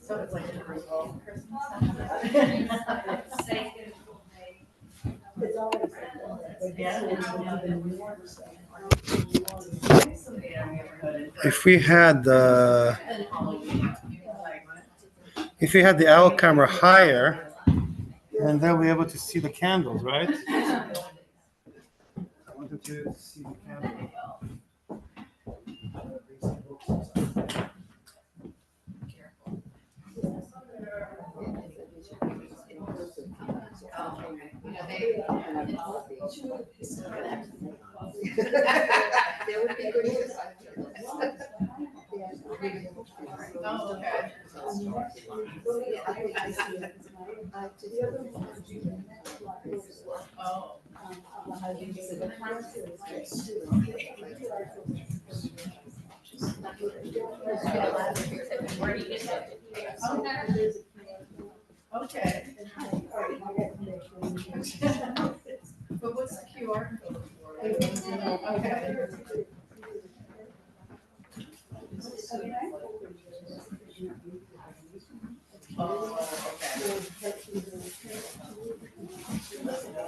So it's like a ritual. If we had the owl camera higher, then they'll be able to see the candles, right? I wanted to see the candles. Okay. But what's the QR code for? Okay.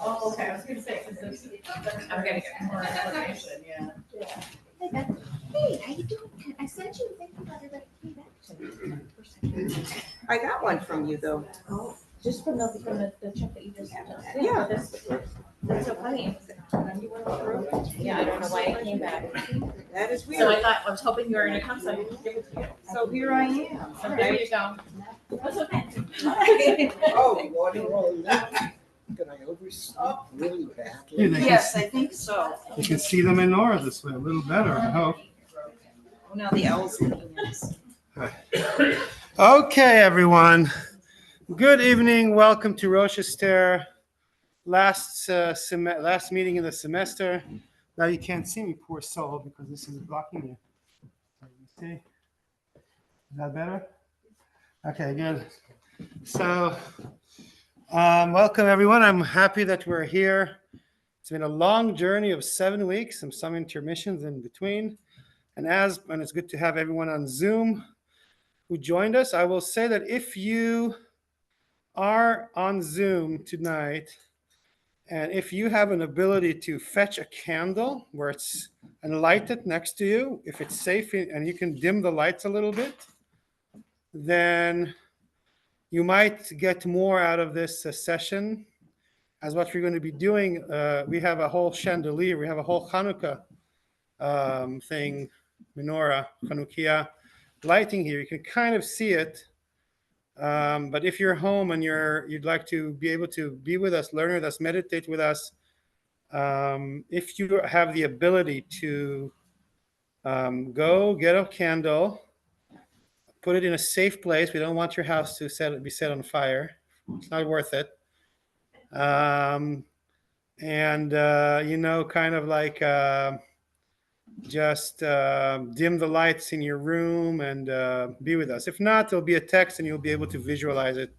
Oh, okay, I was gonna say, because I'm gonna get more information, yeah. Hey, how you doing? I sent you a thing about it, but it came back to me. I got one from you though. Just from the check that you just had. Yeah. That's so funny. Yeah, I don't know why it came back. That is So weird. I thought, I was hoping you were gonna come, so I could give it to you. So here I am. So there you go. That's okay. Oh, what a roll. Did I oversleep really badly? Yeah, they Yes, can, I think so. you can see them in Nora this way a little better, I hope. Oh, now the owl's looking at us. Okay, everyone. Good evening. Welcome to ROSH-ESTHER. Last meeting in the semester. Now you can't see me, poor soul, because this is blocking you. Let me see. Is that better? Okay, good. So, welcome everyone. I'm happy that we're here. It's been a long journey of 7 weeks and some intermissions in between. And it's good to have everyone on Zoom who joined us. I will say that if you are on Zoom tonight, and if you have an ability to fetch a candle where it's and light it next to you, if it's safe and you can dim the lights a little bit, then you might get more out of this session. As what we're going to be doing, we have a whole chandelier, we have a whole Hanukkah thing, menorah, Chanukiah lighting here. You can kind of see it. But if you're home and you'd like to be able to be with us, learn with us, meditate with us, if you have the ability to go get a candle, put it in a safe place. We don't want your house to be set on fire. It's not worth it. Kind of like just dim the lights in your room and be with us. If not, there'll be a text and you'll be able to visualize it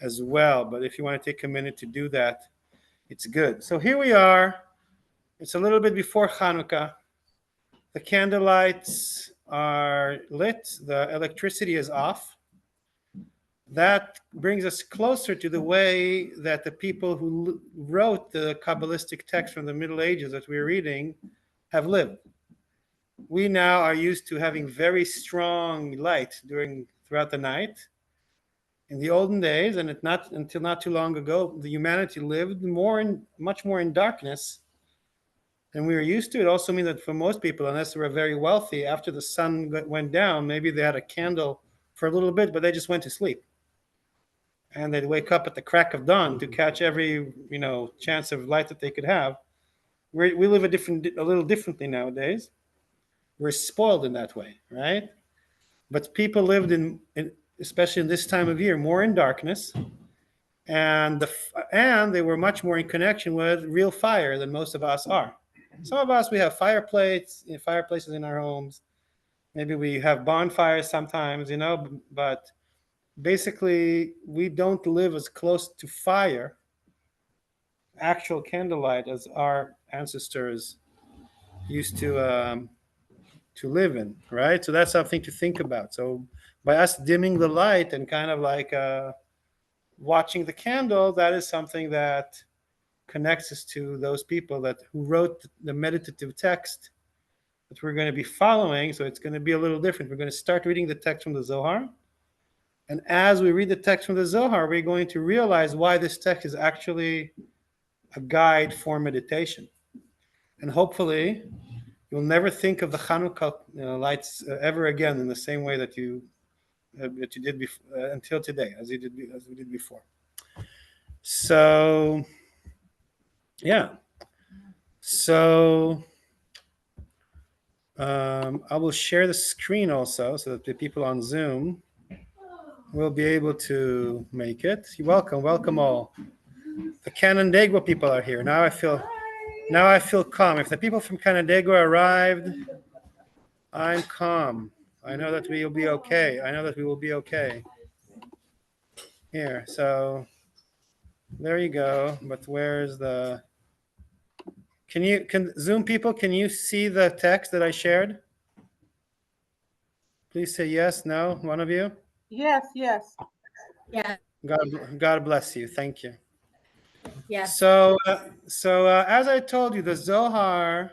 as well. But if you want to take a minute to do that, it's good. So here we are. It's a little bit before Hanukkah. The candle lights are lit. The electricity is off. That brings us closer to the way that the people who wrote the Kabbalistic text from the Middle Ages that we're reading have lived. We now are used to having very strong light throughout the night. In the olden days, and until not too long ago, the humanity lived much more in darkness than we were used to. It also means that for most people, unless they were very wealthy, after the sun went down, maybe they had a candle for a little bit, but they just went to sleep. And they'd wake up at the crack of dawn to catch every chance of light that they could have. We live a little differently nowadays. We're spoiled in that way, right? But people lived in especially in this time of year, more in darkness, and they were much more in connection with real fire than most of us are. Some of us, we have fireplaces in our homes. Maybe we have bonfires sometimes, but basically we don't live as close to fire, actual candlelight, as our ancestors used to live in, right? So that's something to think about. So by us dimming the light and kind of like watching the candle, that is something that connects us to those people who wrote the meditative text that we're going to be following. So it's going to be a little different. We're going to start reading the text from the Zohar. And as we read the text from the Zohar, we're going to realize why this text is actually a guide for meditation. And hopefully, you'll never think of the Hanukkah lights ever again in the same way that you did until today, as we did before. So, yeah. So, I will share the screen also so that the people on Zoom will be able to make it. You're welcome all. The Canandaigua people are here. Now I feel calm. If the people from Canandaigua arrived, I'm calm. I know that we will be okay. Here, so there you go. But where's the? Can Zoom people? Can you see the text that I shared? Please say yes, no. One of you. Yes. Yeah. God bless you. Thank you. Yeah. So as I told you, the Zohar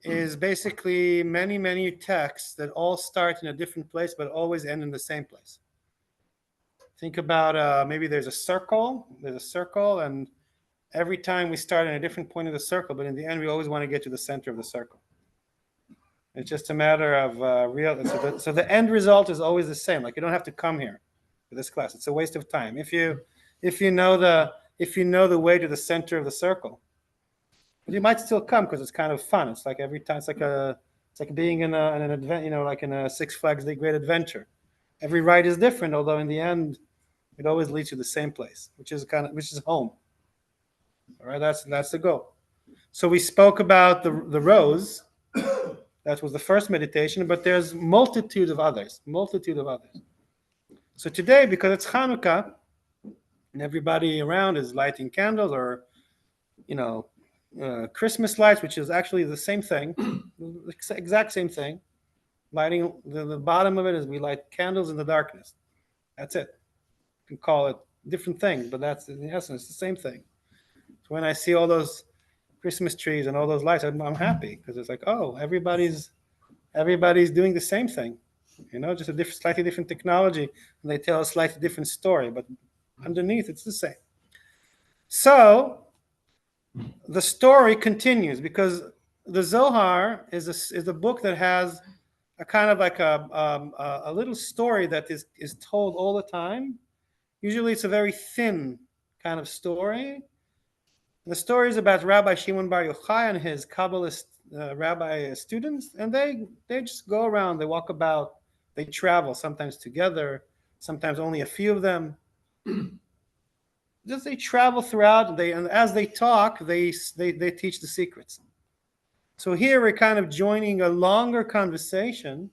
is basically many texts that all start in a different place but always end in the same place. Think about maybe there's a circle, and every time we start in a different point of the circle, but in the end we always want to get to the center of the circle. It's just a matter of so the end result is always the same. Like, you don't have to come here for this class. It's a waste of time. If you know the way to the center of the circle, but you might still come because it's kind of fun. It's like every time it's like being in an advent, like in a Six Flags Great Adventure. Every ride is different, although in the end it always leads to the same place, which is home. All right, that's the goal. So we spoke about the rose. That was the first meditation, but there's multitude of others. So today, because it's Hanukkah, and everybody around is lighting candles or, Christmas lights, which is actually the same thing, exact same thing. Lighting, the bottom of it is we light candles in the darkness. That's it. You can call it different things, but that's in essence the same thing. So when I see all those Christmas trees and all those lights, I'm happy because it's like, oh, everybody's doing the same thing, just a slightly different technology, and they tell a slightly different story, but underneath it's the same. So the story continues because the Zohar is a book that has a kind of like a little story that is told all the time. Usually it's a very thin kind of story. The story is about Rabbi Shimon Bar Yochai and his Kabbalist rabbi students, and they just go around, they walk about, they travel, sometimes together, sometimes only a few of them. Just they travel throughout, and as they talk, they teach the secrets. So here we're kind of joining a longer conversation.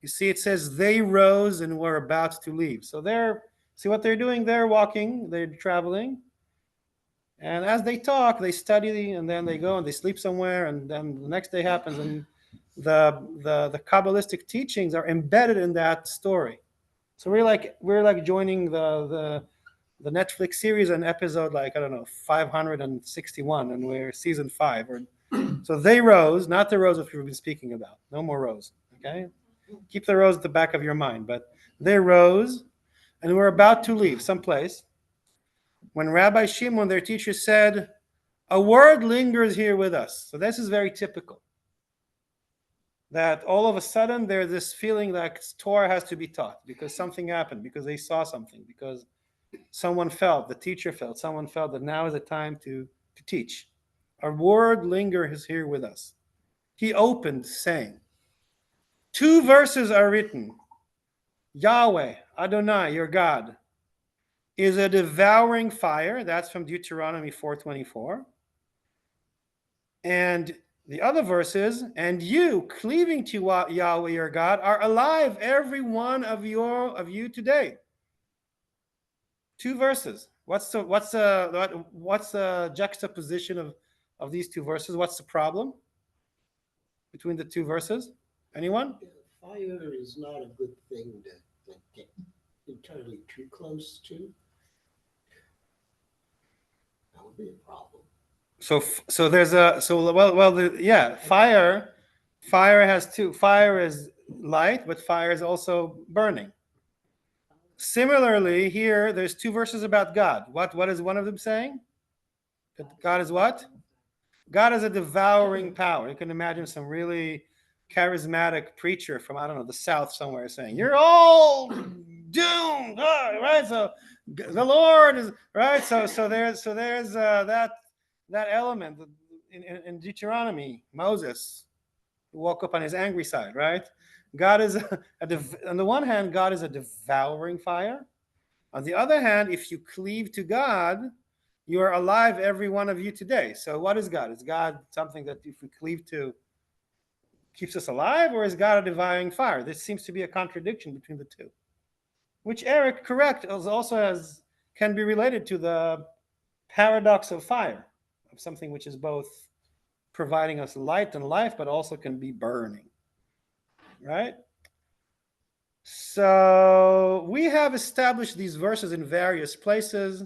You see, it says they rose and were about to leave. So see what they're doing? They're walking, they're traveling. And as they talk, they study, and then they go and they sleep somewhere, and then the next day happens, and the Kabbalistic teachings are embedded in that story. So we're like joining the Netflix series, an episode 561, and we're season 5. So they rose, not the rose that we've been speaking about. No more rose. Okay, keep the rose at the back of your mind. But they rose, and we're about to leave someplace. When Rabbi Shimon, their teacher, said, a word lingers here with us. So this is very typical. That all of a sudden there's this feeling like Torah has to be taught because something happened, because they saw something, because someone felt, the teacher felt, someone felt that now is the time to teach. A word lingers here with us. He opened saying, 2 verses are written. Yahweh, Adonai, your God, is a devouring fire. That's from Deuteronomy 4:24. And the other verses, and you, cleaving to Yahweh your God, are alive, every one of you today. 2 verses. What's the juxtaposition of these 2 verses? What's the problem between the 2 verses? Anyone? Fire is not a good thing to get entirely too close to. That would be a problem. So there's a yeah, fire has two. Fire is light, but fire is also burning. Similarly, here there's two verses about God. What is one of them saying? That God is what? God is a devouring power. You can imagine some really charismatic preacher from, I don't know, the South somewhere saying, "You're all doomed," right? So the Lord is right. So there's that element in Deuteronomy. Moses woke up on his angry side, right? God is on the one hand, God is a devouring fire. On the other hand, if you cleave to God, you are alive, every one of you today. So what is God? Is God something that if we cleave to keeps us alive, or is God a devouring fire? This seems to be a contradiction between the two, which Eric, correct, also can be related to the paradox of fire, of something which is both providing us light and life, but also can be burning, right? So we have established these verses in various places,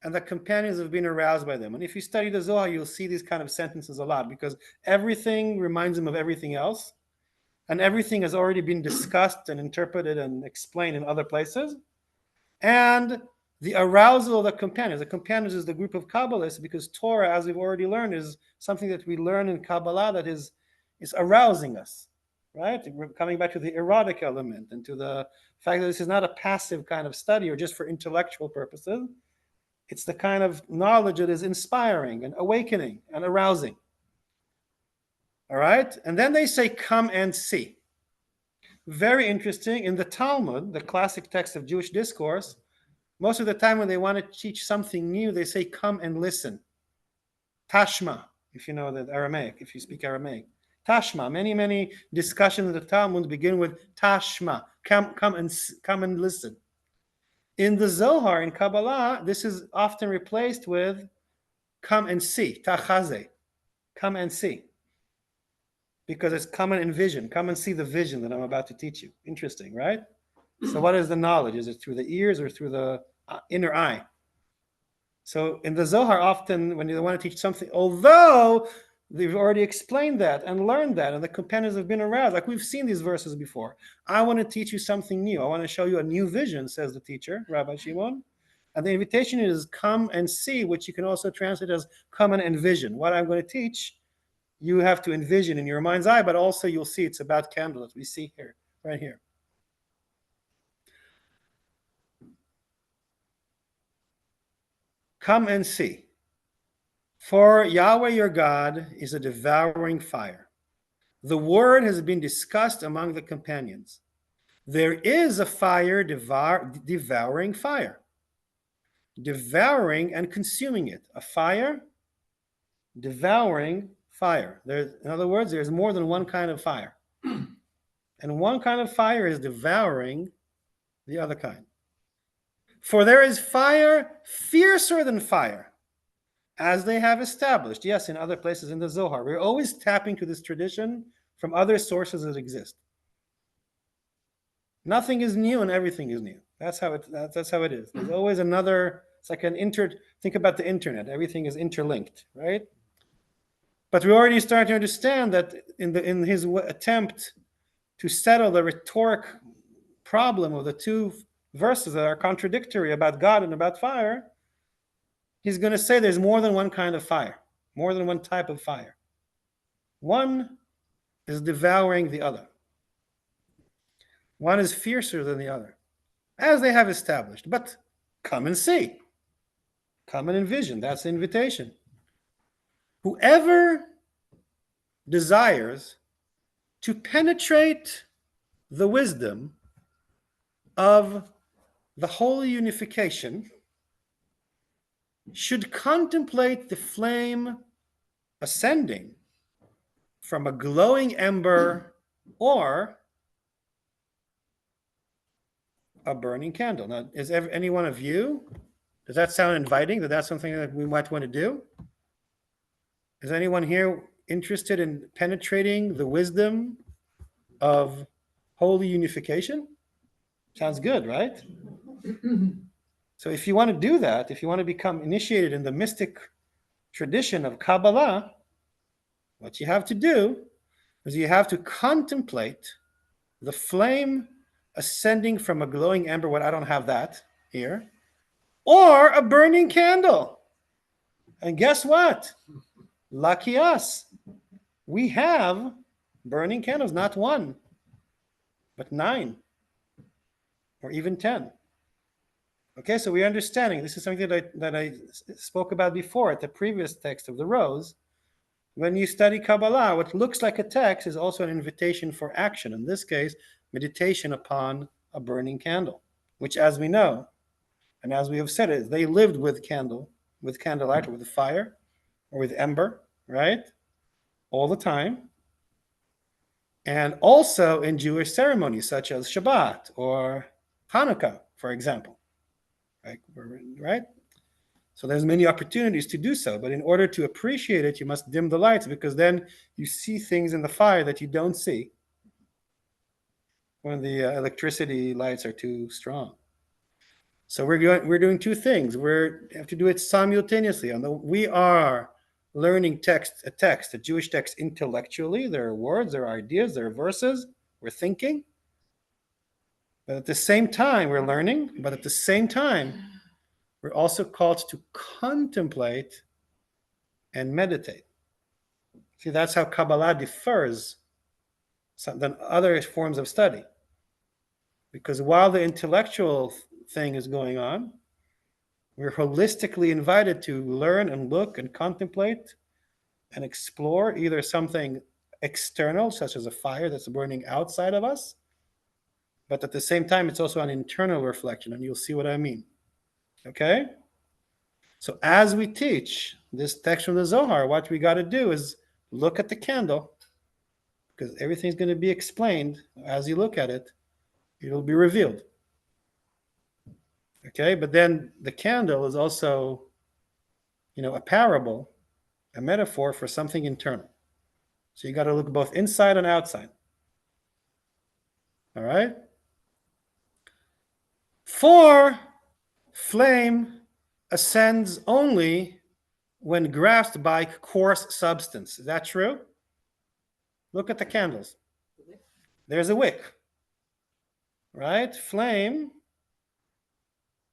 and the companions have been aroused by them. And if you study the Zohar, you'll see these kind of sentences a lot, because everything reminds them of everything else, and everything has already been discussed and interpreted and explained in other places. And the arousal of the companions is the group of Kabbalists, because Torah, as we've already learned, is something that we learn in Kabbalah that is arousing us, right? We're coming back to the erotic element and to the fact that this is not a passive kind of study or just for intellectual purposes. It's the kind of knowledge that is inspiring and awakening and arousing. All right? And then they say, "Come and see." Very interesting. In the Talmud, the classic text of Jewish discourse, most of the time when they want to teach something new, they say, "Come and listen." Tashma, if you know the Aramaic, if you speak Aramaic. Tashma. Many discussions in the Talmud begin with Tashma. Come and listen. In the Zohar, in Kabbalah, this is often replaced with "come and see," tachaze, come and see. Because it's come and envision, come and see the vision that I'm about to teach you. Interesting, right? So what is the knowledge? Is it through the ears or through the inner eye? So in the Zohar, often when you want to teach something, although they've already explained that and learned that, and the companions have been aroused, like we've seen these verses before. I want to teach you something new. I want to show you a new vision, says the teacher, Rabbi Shimon. And the invitation is come and see, which you can also translate as come and envision. What I'm going to teach, you have to envision in your mind's eye, but also you'll see it's about candles. We see here, right here. Come and see. For Yahweh your God is a devouring fire. The word has been discussed among the companions. There is a fire devouring fire. Devouring and consuming it. A fire devouring fire. In other words, there's more than one kind of fire. And one kind of fire is devouring the other kind. For there is fire fiercer than fire, as they have established. Yes, in other places in the Zohar. We're always tapping to this tradition from other sources that exist. Nothing is new and everything is new. That's how it is. There's always another, it's like think about the internet. Everything is interlinked, right? But we already start to understand that in his attempt to settle the rhetoric problem of the two verses that are contradictory about God and about fire, he's going to say there's more than one kind of fire, more than one type of fire. One is devouring the other. One is fiercer than the other, as they have established. But come and see. Come and envision. That's the invitation. Whoever desires to penetrate the wisdom of the holy unification should contemplate the flame ascending from a glowing ember or a burning candle. Now, is any one of you, does that sound inviting? That's something that we might want to do? Is anyone here interested in penetrating the wisdom of holy unification? Sounds good, right? So if you want to do that, if you want to become initiated in the mystic tradition of Kabbalah, what you have to do is you have to contemplate the flame ascending from a glowing ember. Well, I don't have that here. Or a burning candle. And guess what? Lucky us. We have burning candles, not one, but 9, or even 10. Okay, so we're understanding. This is something that I spoke about before at the previous text of the rose. When you study Kabbalah, what looks like a text is also an invitation for action. In this case, meditation upon a burning candle, which, as we know, and as we have said it, they lived with candlelight, or with fire, or with ember, right? All the time. And also in Jewish ceremonies such as Shabbat or Hanukkah, for example. Right? So there's many opportunities to do so, but in order to appreciate it, you must dim the lights, because then you see things in the fire that you don't see when the electricity lights are too strong. So we're doing two things. We have to do it simultaneously. We are learning a Jewish text intellectually. There are words, there are ideas, there are verses. We're thinking. But at the same time, we're learning. But at the same time, we're also called to contemplate and meditate. See, that's how Kabbalah differs than other forms of study. Because while the intellectual thing is going on, we're holistically invited to learn and look and contemplate and explore either something external, such as a fire that's burning outside of us, but at the same time, it's also an internal reflection, and you'll see what I mean. Okay? So as we teach this text from the Zohar, what we got to do is look at the candle, because everything's going to be explained as you look at it. It'll be revealed. Okay? But then the candle is also, a parable, a metaphor for something internal. So you got to look both inside and outside. All right? 4, flame ascends only when grasped by coarse substance. Is that true? Look at the candles. There's a wick. Right? Flame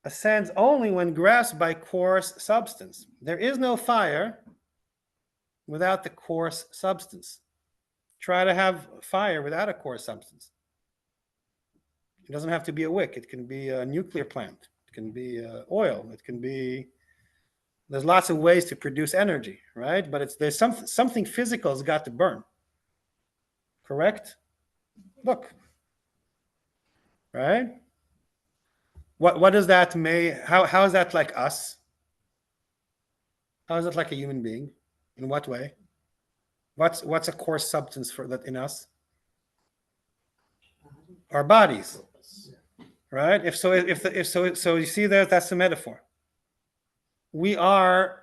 ascends only when grasped by coarse substance. There is no fire without the coarse substance. Try to have fire without a coarse substance. It doesn't have to be a wick. It can be a nuclear plant. It can be oil. It can be. There's lots of ways to produce energy, right? But there's something physical has got to burn. Correct? Look. Right? What does that mean? How is that like us? How is it like a human being? In what way? What's a coarse substance for that in us? Our bodies. Right? So you see that's the metaphor. We are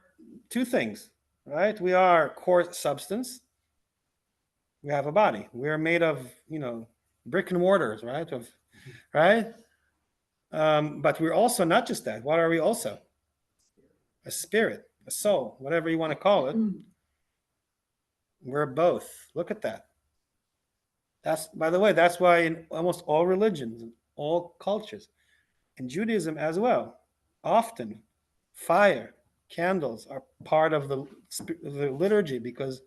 two things, right? We are coarse substance. We have a body. We are made of, brick and mortars, right? Right? But we're also not just that. What are we also? A spirit, a soul, whatever you want to call it. We're both. Look at that. By the way, that's why in almost all religions, all cultures, in Judaism as well, often fire, candles are part of the liturgy, because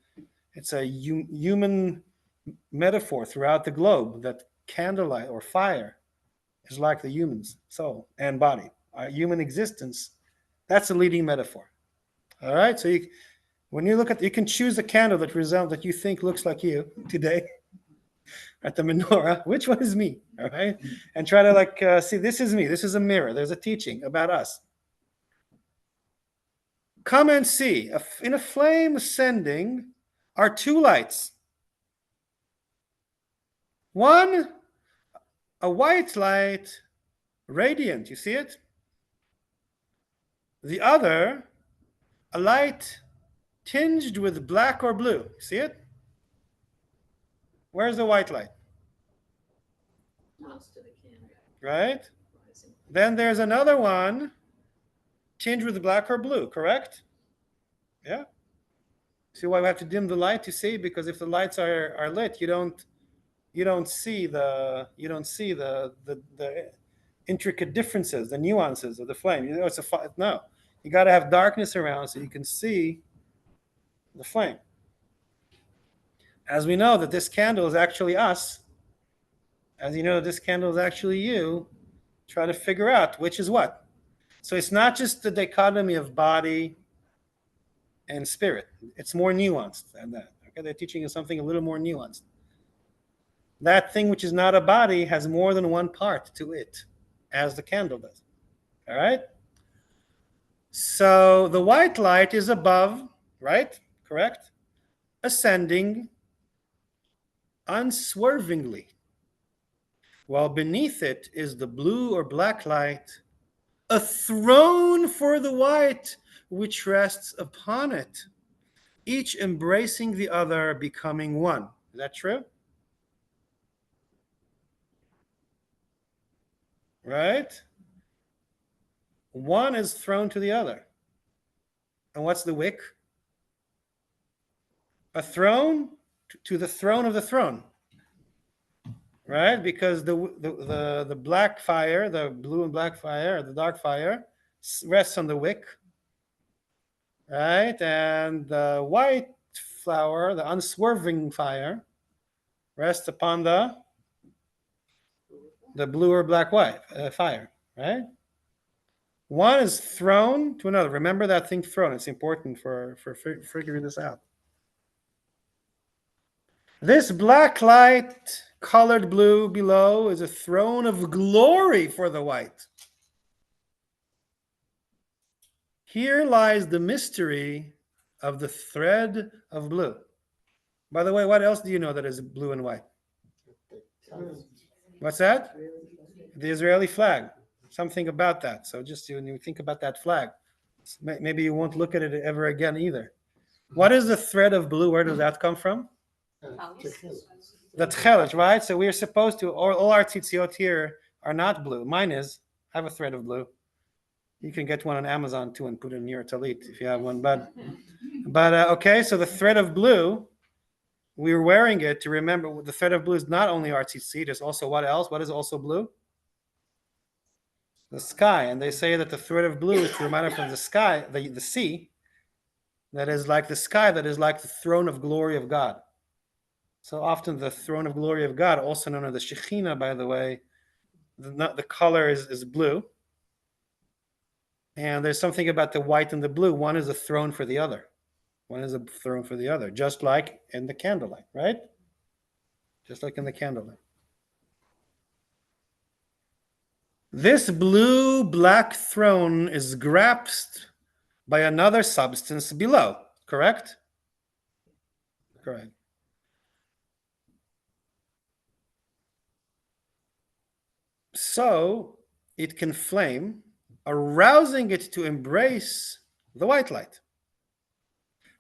it's a human metaphor throughout the globe that candlelight or fire is like the human's soul and body. Our human existence, that's a leading metaphor. All right, so when you look at, you can choose a candle that you think looks like you today at the menorah. Which one is me? All right, and try to see, this is me. This is a mirror. There's a teaching about us. Come and see. In a flame ascending are 2 lights. One, a white light, radiant. You see it? The other, a light tinged with black or blue. See it? Where's the white light? Right? Then there's another one tinged with black or blue, correct? Yeah. See why we have to dim the light to see? Because if the lights are lit, you don't see the intricate differences, the nuances of the flame. You know, no. You got to have darkness around so you can see the flame. As we know that this candle is actually us, as you know that this candle is actually you, try to figure out which is what. So it's not just the dichotomy of body and spirit. It's more nuanced than that. Okay, they're teaching us something a little more nuanced. That thing which is not a body has more than one part to it, as the candle does. All right? So the white light is above, right? Correct? Ascending unswervingly, while beneath it is the blue or black light, a throne for the white which rests upon it, each embracing the other, becoming one. Is that true? Right? One is thrown to the other. And what's the wick? A throne to the throne of the throne. Right? Because the black fire, the blue and black fire, the dark fire, rests on the wick. Right? And the white flower, the unswerving fire, rests upon the blue or black fire. Right? One is thrown to another. Remember that thing, thrown. It's important for figuring this out. This black light, colored blue below, is a throne of glory for the white. Here lies the mystery of the thread of blue. By the way, what else do you know that is blue and white? What's that? The Israeli flag. Something about that. So just when you think about that flag, maybe you won't look at it ever again either. What is the thread of blue? Where does that come from? The tchelet, right? So we are supposed to, all our tzitziot here are not blue. Mine is. I have a thread of blue. You can get one on Amazon too and put it in your talit if you have one. But okay, so the thread of blue, we're wearing it to remember the thread of blue is not only our tzitzit, it's also what else? What is also blue? The sky. And they say that the thread of blue is to remind us from the sky, the sea, that is like the sky, that is like the throne of glory of God. So often the throne of glory of God, also known as the Shekhinah, by the way, the color is blue. And there's something about the white and the blue. One is a throne for the other. One is a throne for the other, just like in the candlelight, right? Just like in the candlelight. This blue-black throne is grasped by another substance below, correct? Correct. So it can flame, arousing it to embrace the white light.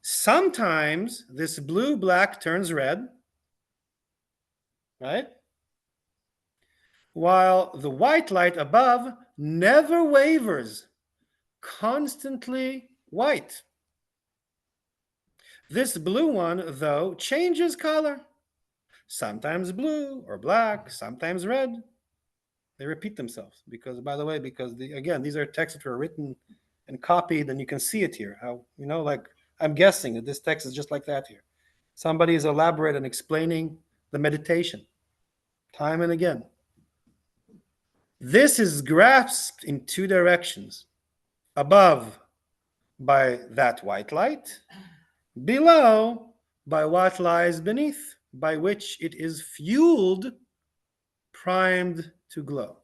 Sometimes this blue-black turns red, right? While the white light above never wavers, constantly white. This blue one, though, changes color. Sometimes blue or black, sometimes red. They repeat themselves because, by the way, again, these are texts that were written and copied, and you can see it here. How, like I'm guessing that this text is just like that here. Somebody is elaborate and explaining the meditation time and again. This is grasped in two directions. Above, by that white light. Below, by what lies beneath, by which it is fueled, primed to glow.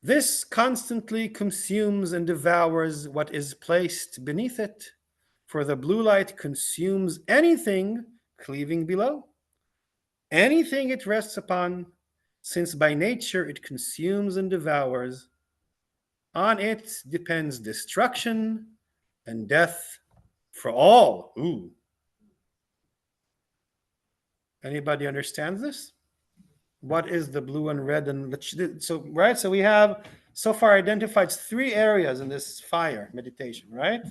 This constantly consumes and devours what is placed beneath it, for the blue light consumes anything cleaving below, anything it rests upon, since by nature it consumes and devours. On it depends destruction and death for all. Ooh. Anybody understands this? What is the blue and red and so right? So we have so far identified 3 areas in this fire meditation, right?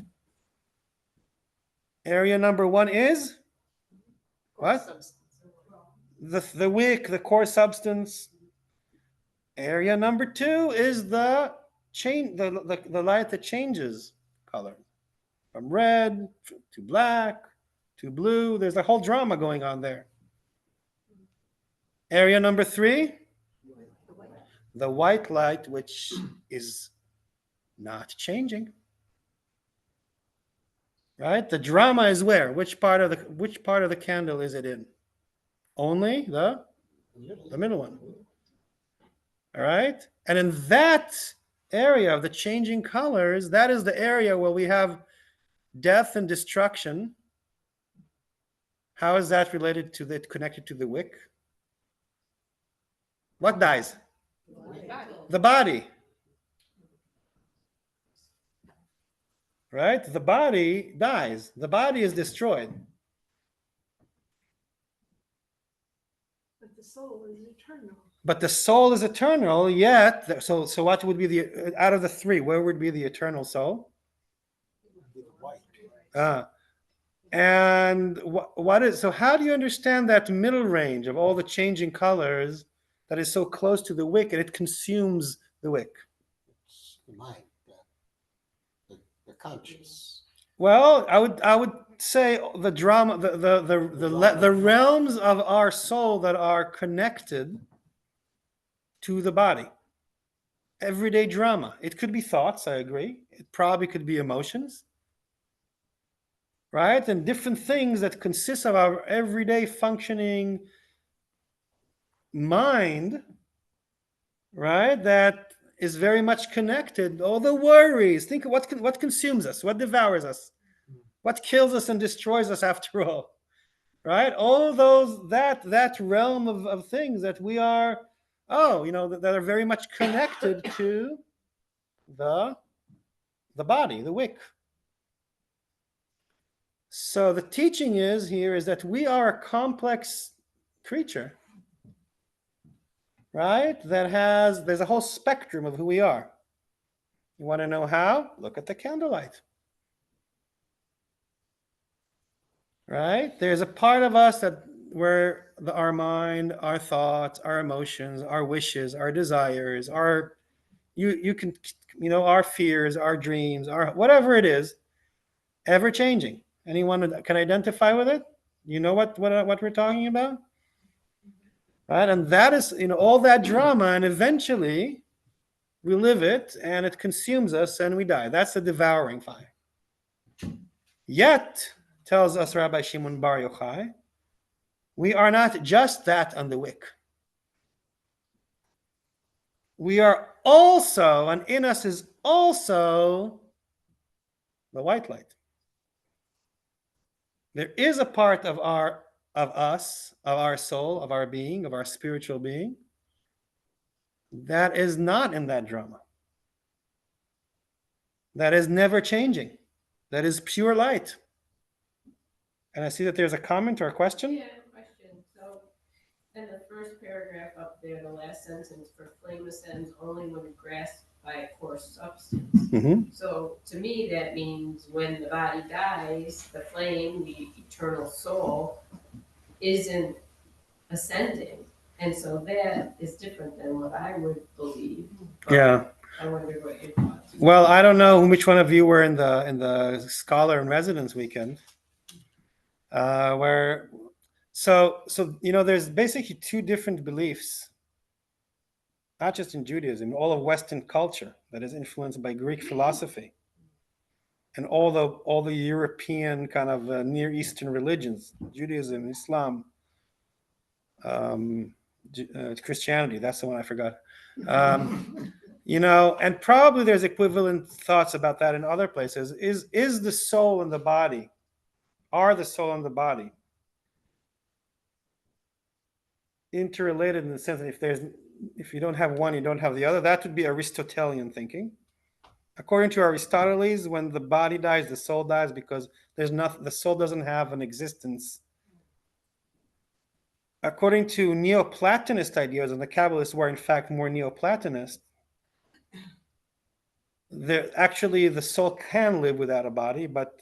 Area number 1 is what? The wick, the core substance. Area number 2 is the light that changes color from red to black to blue. There's a whole drama going on there. Area number 3, the white light, which is not changing. Right? The drama is where? Which part of the candle is it in? Only the middle one. All right? And in that area of the changing colors, that is the area where we have death and destruction. How is that connected to the wick? What dies? The body. Right? The body dies. The body is destroyed. But the soul is eternal. But the soul is eternal, yet, so what would be out of the 3, where would be the eternal soul? White. And what is, so how do you understand that middle range of all the changing colors that is so close to the wick and it consumes the wick? It's the mind, the conscious. Well, I would say the drama, the realms of our soul that are connected to the body. Everyday drama. It could be thoughts, I agree. It probably could be emotions. Right? And different things that consist of our everyday functioning mind, right? That is very much connected. All the worries. Think of what consumes us, what devours us, what kills us and destroys us after all. Right? All those, that realm of things that we are, that are very much connected to the body, the wick. So the teaching is that we are a complex creature, right? There's a whole spectrum of who we are. You want to know how? Look at the candlelight. Right? There's a part of us where our mind, our thoughts, our emotions, our wishes, our desires, our fears, our dreams, our whatever it is, ever changing. Anyone can identify with it? You know what we're talking about? Right? And that is, all that drama, and eventually we live it and it consumes us and we die. That's the devouring fire. Yet, tells us Rabbi Shimon Bar Yochai, we are not just that on the wick. We are also, and in us is also the white light. There is a part of us, of our soul, of our being, of our spiritual being, that is not in that drama. That is never changing. That is pure light. And I see that there's a comment or a question. Yeah, question. So, in the first paragraph up there, the last sentence, for flame ascends only when grasped by a coarse substance. Mm-hmm. So, to me, that means when the body dies, the flame, the eternal soul, isn't ascending. And so that is different than what I would believe. But Yeah. I wonder what your thoughts are. Well, I don't know which one of you were in the scholar in residence weekend, there's basically 2 different beliefs, not just in Judaism, all of Western culture that is influenced by Greek philosophy, and all the European kind of Near Eastern religions, Judaism, Islam, Christianity. That's the one I forgot. And probably there's equivalent thoughts about that in other places. Is the soul and the body, are the soul and the body interrelated in the sense that if you don't have one, you don't have the other? That would be Aristotelian thinking. According to Aristoteles, when the body dies, the soul dies because there's nothing, the soul doesn't have an existence. According to Neoplatonist ideas, and the Kabbalists were in fact more Neoplatonist, actually the soul can live without a body, but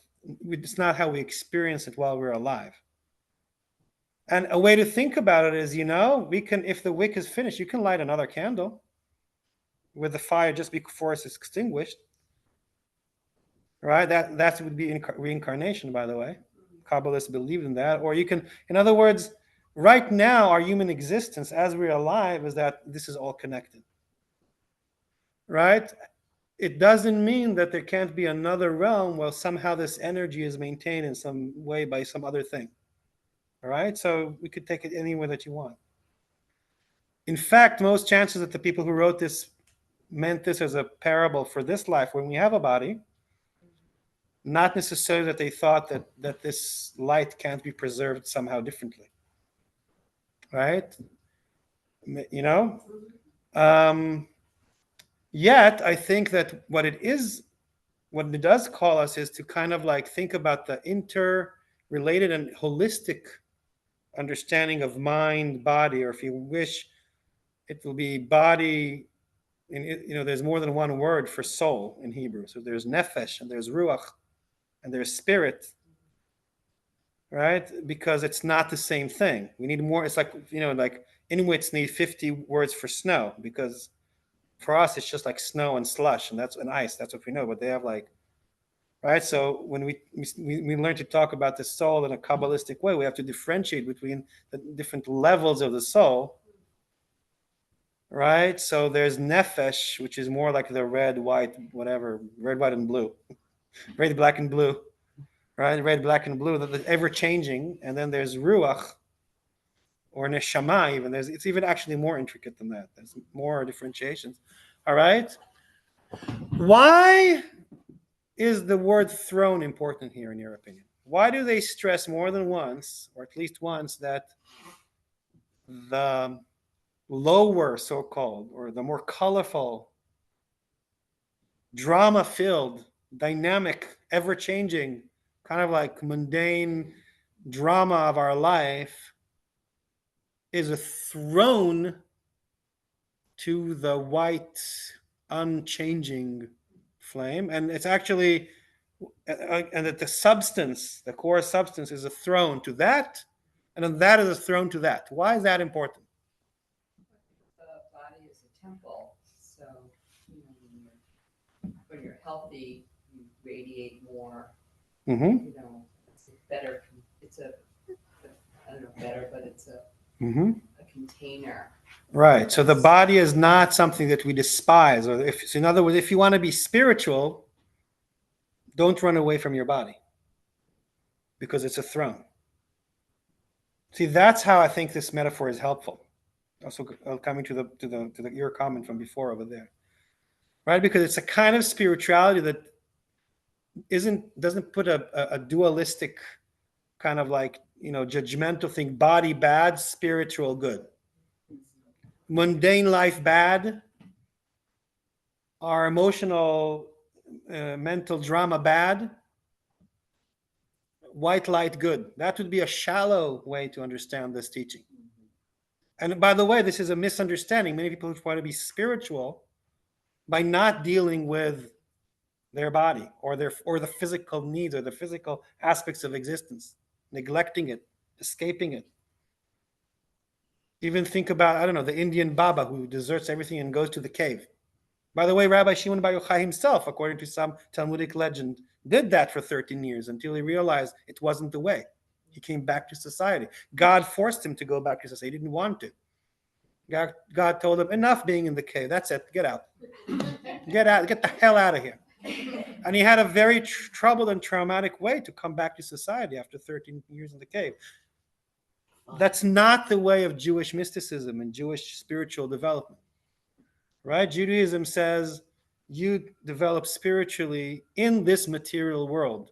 it's not how we experience it while we're alive. And a way to think about it is, we can, if the wick is finished, you can light another candle with the fire just before it's extinguished. Right? That would be reincarnation, by the way. Kabbalists believe in that. Or you can, in other words, right now, our human existence as we're alive is that this is all connected. Right? It doesn't mean that there can't be another realm where somehow this energy is maintained in some way by some other thing. All right? So we could take it anywhere that you want. In fact, most chances that the people who wrote this meant this as a parable for this life when we have a body, not necessarily that they thought that this light can't be preserved somehow differently. Right? Yet, I think that what it does call us is to kind of like think about the interrelated and holistic understanding of mind, body, or if you wish, it will be body. There's more than one word for soul in Hebrew. So there's nefesh and there's ruach and there's spirit, right? Because it's not the same thing. We need more. It's like, like Inuits need 50 words for snow, because for us, it's just like snow and slush, and that's an ice. That's what we know. But they have right? So when we learn to talk about the soul in a Kabbalistic way, we have to differentiate between the different levels of the soul, right? So there's nefesh, which is more like the red, white, whatever, red, white, and blue, red, black, and blue, right? Red, black, and blue, the ever-changing. And then there's ruach, or neshama even. It's even actually more intricate than that. There's more differentiations. All right? Why is the word throne important here, in your opinion? Why do they stress more than once, or at least once, that the lower, so-called, or the more colorful, drama-filled, dynamic, ever-changing, kind of like mundane drama of our life is a throne to the white, unchanging flame? And it's actually, and that the substance, the core substance, is a throne to that, and then that is a throne to that. Why is that important? The body is a temple, so when you're healthy, you radiate more. Mm-hmm. It's better. It's I don't know better, but it's a container. Right. So the body is not something that we despise, or in other words, if you want to be spiritual, don't run away from your body, because it's a throne. See, that's how I think this metaphor is helpful. Also, coming to your comment from before over there, right? Because it's a kind of spirituality that doesn't put a dualistic kind of like judgmental thing. Body bad, spiritual good. Mundane life bad, our emotional, mental drama bad, white light good. That would be a shallow way to understand this teaching. And by the way, this is a misunderstanding. Many people try to be spiritual by not dealing with their body or the physical needs or the physical aspects of existence, neglecting it, escaping it. Even think about, the Indian Baba who deserts everything and goes to the cave. By the way, Rabbi Shimon Bar Yochai himself, according to some Talmudic legend, did that for 13 years until he realized it wasn't the way. He came back to society. God forced him to go back to society. He didn't want to. God told him, enough being in the cave. That's it. Get out. Get out. Get the hell out of here. And he had a very troubled and traumatic way to come back to society after 13 years in the cave. That's not the way of Jewish mysticism and Jewish spiritual development, right? Judaism says you develop spiritually in this material world.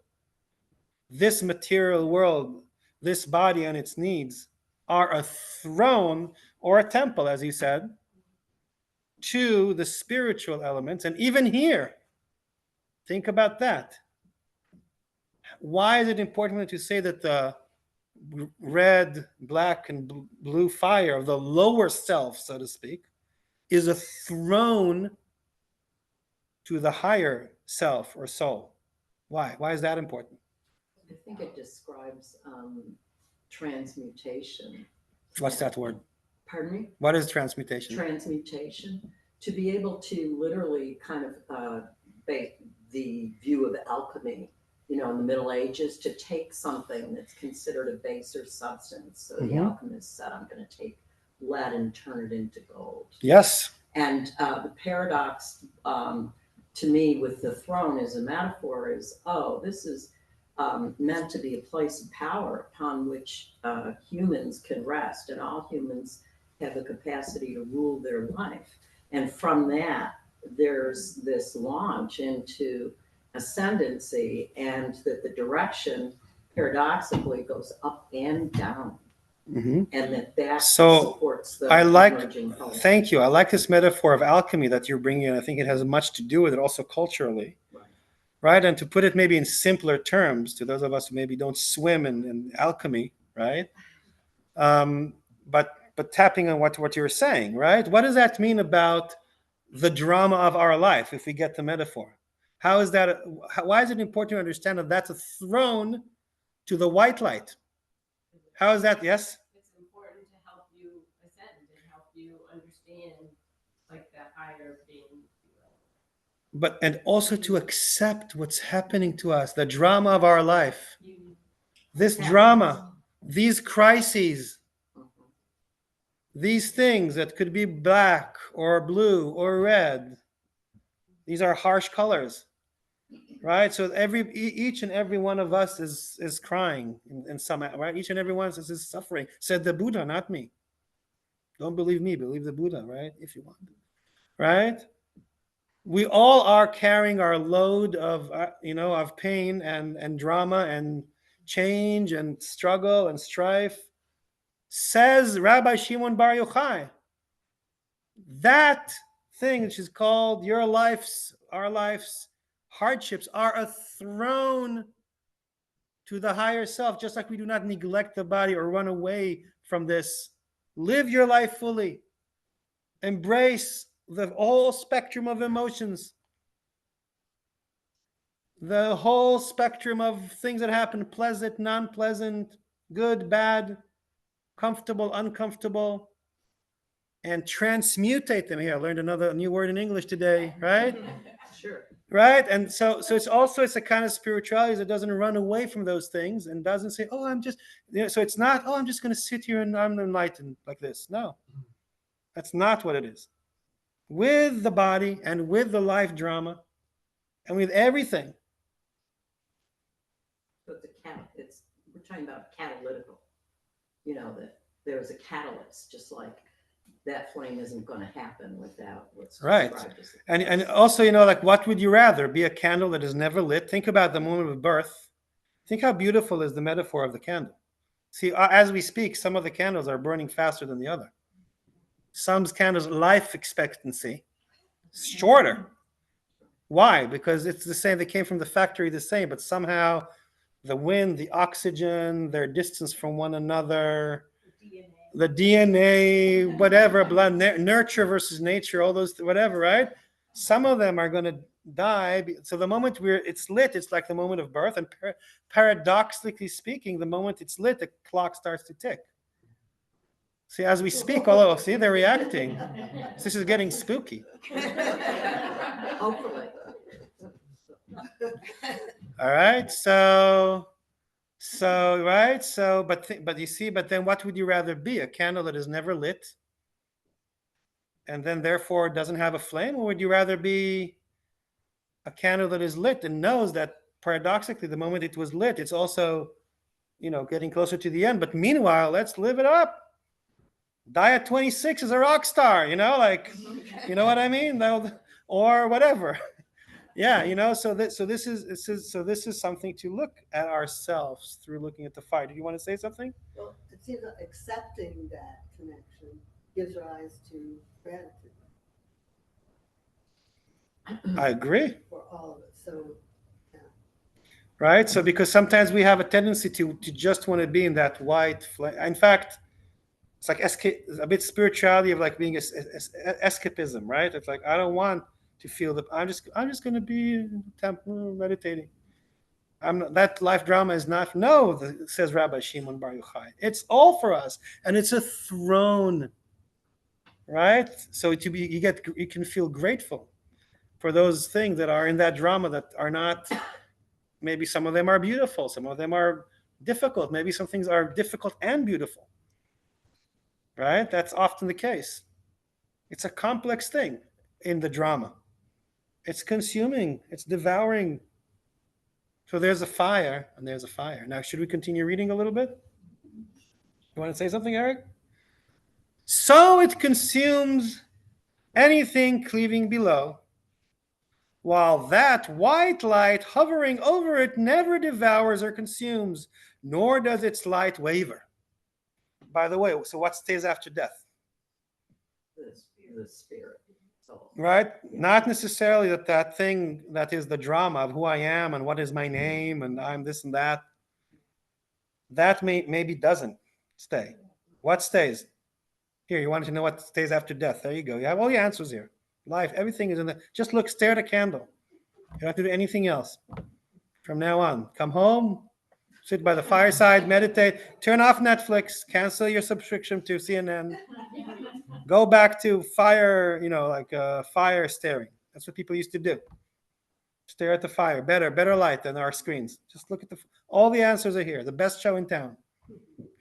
This material world, this body and its needs are a throne or a temple, as he said, to the spiritual elements. And even here, Think about that. Why is it important to say that the red, black, and blue fire of the lower self, so to speak, is a throne to the higher self or soul? Why? Why is that important? I think it describes transmutation. What's that word? Pardon me? What is transmutation? Transmutation. To be able to literally kind of the view of alchemy, in the Middle Ages, to take something that's considered a baser substance. So the alchemist said, I'm going to take lead and turn it into gold. Yes. And the paradox to me with the throne as a metaphor is, this is meant to be a place of power upon which humans can rest, and all humans have the capacity to rule their life. And from that, there's this launch into ascendancy, and that the direction paradoxically goes up and down. And that supports the emerging hope. Thank you. I like this metaphor of alchemy that you're bringing in. I think it has much to do with it also culturally. Right? And to put it maybe in simpler terms, to those of us who maybe don't swim in alchemy, right? But tapping on what you're saying, right? What does that mean about the drama of our life, if we get the metaphor? How is that? Why is it important to understand that that's a throne to the white light? How is that? Yes? It's important to help you ascend and help you understand like that higher being. And also to accept what's happening to us, the drama of our life. This drama, these crises, these things that could be black or blue or red. These are harsh colors, right? So each and every one of us is crying in some, right? Each and every one of us is suffering. Said the Buddha, not me. Don't believe me, believe the Buddha, right? If you want, right? We all are carrying our load of, of pain and drama and change and struggle and strife. Says Rabbi Shimon Bar Yochai, that thing which is called your life's, our life's hardships are a throne to the higher self, just like we do not neglect the body or run away from this. Live your life fully. Embrace the whole spectrum of emotions, the whole spectrum of things that happen, pleasant, non-pleasant, good, bad, comfortable, uncomfortable, and transmutate them. Here, I learned another new word in English today, right? Sure. Right? And so it's a kind of spirituality that doesn't run away from those things and doesn't say, I'm just, so it's not, I'm just going to sit here and I'm enlightened like this. No, that's not what it is. With the body and with the life drama and with everything. But we're talking about catalytical, that there's a catalyst, just like that flame isn't going to happen without what's described as and also, like, what would you rather? Be a candle that is never lit? Think about the moment of birth. Think how beautiful is the metaphor of the candle. See, as we speak, some of the candles are burning faster than the other. Some candles' life expectancy is shorter. Why? Because it's the same. They came from the factory the same, but somehow the wind, the oxygen, their distance from one another, the DNA, whatever, blood, nurture versus nature, all those, whatever, right? Some of them are going to die. So the moment it's lit, it's like the moment of birth. And paradoxically speaking, the moment it's lit, the clock starts to tick. See, as we speak, see, they're reacting. This is getting spooky. Hopefully. All right, but you see, but then what would you rather be? A candle that is never lit and then therefore doesn't have a flame? Or would you rather be a candle that is lit and knows that paradoxically the moment it was lit, it's also, getting closer to the end. But meanwhile, let's live it up. Die at 26 as a rock star, you know what I mean? Or whatever. Yeah, so this is something to look at ourselves through looking at the fire. Did you want to say something? Well, it seems that accepting that connection gives rise to gratitude. I agree. for all of it, so. Right? So because sometimes we have a tendency to just want to be in that white flame. In fact, it's like a bit spirituality of like being escapism, right? It's like I don't want to feel the. I'm just going to be in the temple meditating. I'm not, that life drama is not. No, says Rabbi Shimon Bar Yochai. It's all for us, and it's a throne, right? So to be, you can feel grateful for those things that are in that drama that are not. Maybe some of them are beautiful, some of them are difficult. Maybe some things are difficult and beautiful. Right? That's often the case. It's a complex thing in the drama. It's consuming, it's devouring. So there's a fire and there's a fire. Now, should we continue reading a little bit? You want to say something, Eric? So it consumes anything cleaving below, while that white light hovering over it never devours or consumes, nor does its light waver. By the way, so what stays after death? The spirit. Soul. Right? Not necessarily that thing that is the drama of who I am and what is my name and I'm this and that. That maybe doesn't stay. What stays? Here, you wanted to know what stays after death. There you go. You have all the answers here. Life, everything is in the. Just look, stare at a candle. You don't have to do anything else. From now on, come home, sit by the fireside, meditate, turn off Netflix, cancel your subscription to CNN, go back to fire, fire staring. That's what people used to do. Stare at the fire. Better light than our screens. Just look at all the answers are here. The best show in town.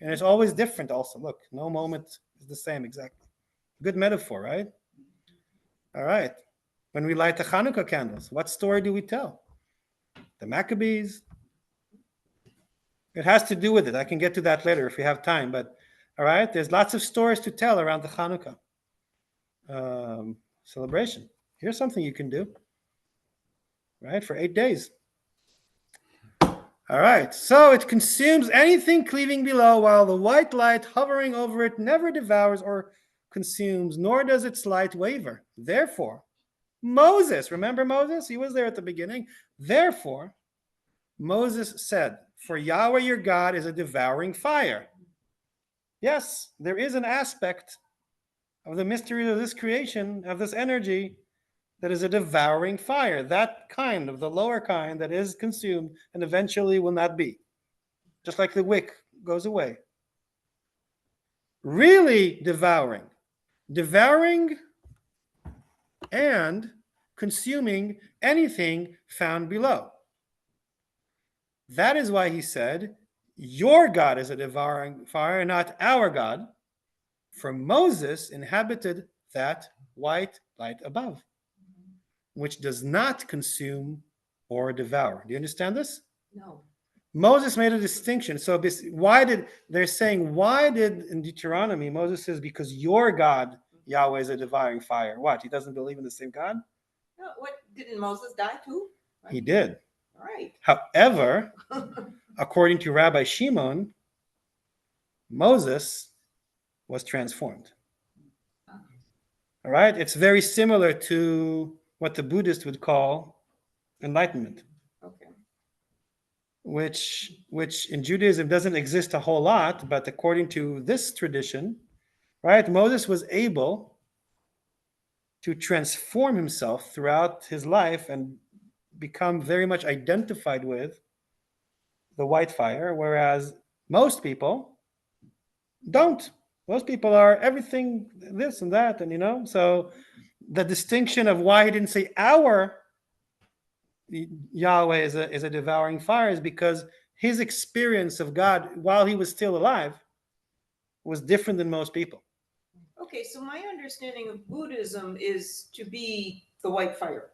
And it's always different also. Look, no moment is the same exactly. Good metaphor, right? All right. When we light the Hanukkah candles, what story do we tell? The Maccabees. It has to do with it. I can get to that later if we have time. But all right, there's lots of stories to tell around the Hanukkah celebration. Here's something you can do, right, for 8 days. All right, so it consumes anything cleaving below, while the white light hovering over it never devours or consumes, nor does its light waver. Therefore, Moses, remember Moses? He was there at the beginning. Therefore, Moses said, for Yahweh your God is a devouring fire. Yes, there is an aspect of the mystery of this creation, of this energy, that is a devouring fire. That kind of the lower kind that is consumed and eventually will not be. Just like the wick goes away. Really devouring. Devouring and consuming anything found below. That is why he said, your God is a devouring fire, not our God. For Moses inhabited that white light above, which does not consume or devour. Do you understand this? No. Moses made a distinction. So they're saying, why did in Deuteronomy, Moses says, because your God, Yahweh, is a devouring fire. What? He doesn't believe in the same God? No, what, didn't Moses die too? He did. All right. However, according to Rabbi Shimon, Moses was transformed. All right? It's very similar to what the Buddhist would call enlightenment. Okay. Which in Judaism doesn't exist a whole lot, but according to this tradition, right, Moses was able to transform himself throughout his life and become very much identified with the white fire, whereas most people don't. Most people are everything this and that, and so the distinction of why he didn't say our Yahweh is a devouring fire is because his experience of God while he was still alive was different than most people. Okay, so my understanding of Buddhism is to be the white fire,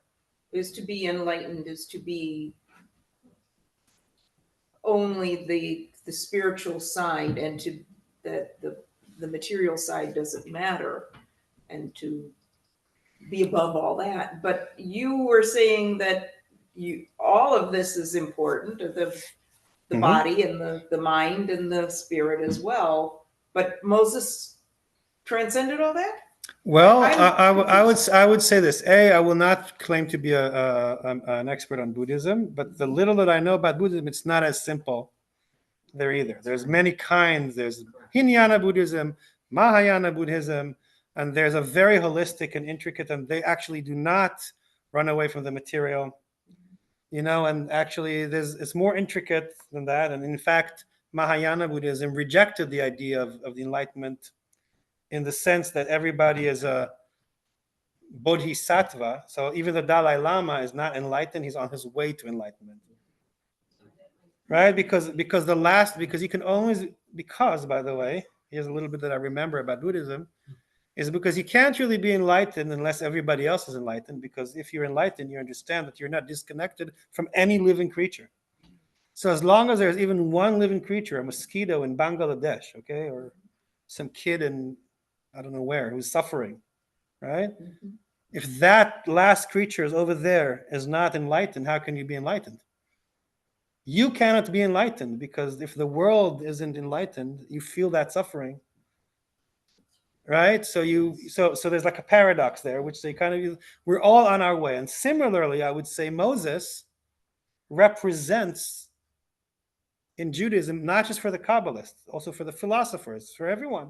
is to be enlightened, is to be only the spiritual side, and to that the material side doesn't matter, and to be above all that. But you were saying that all of this is important, the body and the mind and the spirit as well. But Moses transcended all that? Well, I'm I would say this. I will not claim to be an expert on Buddhism, but the little that I know about Buddhism, it's not as simple there either. There's many kinds. There's Hinayana Buddhism, Mahayana Buddhism, and there's a very holistic and intricate, and they actually do not run away from the material, and actually it's more intricate than that. And in fact, Mahayana Buddhism rejected the idea of the enlightenment in the sense that everybody is a bodhisattva. So even the Dalai Lama is not enlightened, he's on his way to enlightenment. Right? Because you can always, by the way, here's a little bit that I remember about Buddhism, is because you can't really be enlightened unless everybody else is enlightened, because if you're enlightened, you understand that you're not disconnected from any living creature. So as long as there's even one living creature, a mosquito in Bangladesh, okay, or some kid in I don't know where who's suffering, right? Mm-hmm. If that last creature is over there is not enlightened, how can you be enlightened? You cannot be enlightened, because if the world isn't enlightened, you feel that suffering, right? So there's like a paradox there, which they kind of, we're all on our way. And similarly, I would say Moses represents in Judaism, not just for the Kabbalists, also for the philosophers, for everyone,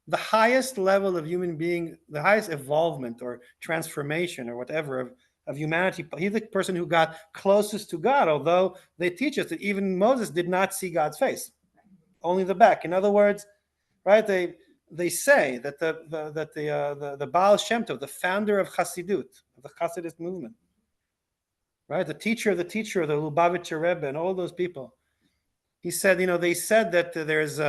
the highest level of human being, the highest evolvement or transformation or whatever of humanity. He's the person who got closest to God, although they teach us that even Moses did not see God's face, only the back. In other words, right? They say that the Baal Shem Tov, the founder of Chasidut, of the Hasidist movement, right? The teacher of the Lubavitcher Rebbe, and all those people. He said, they said that there's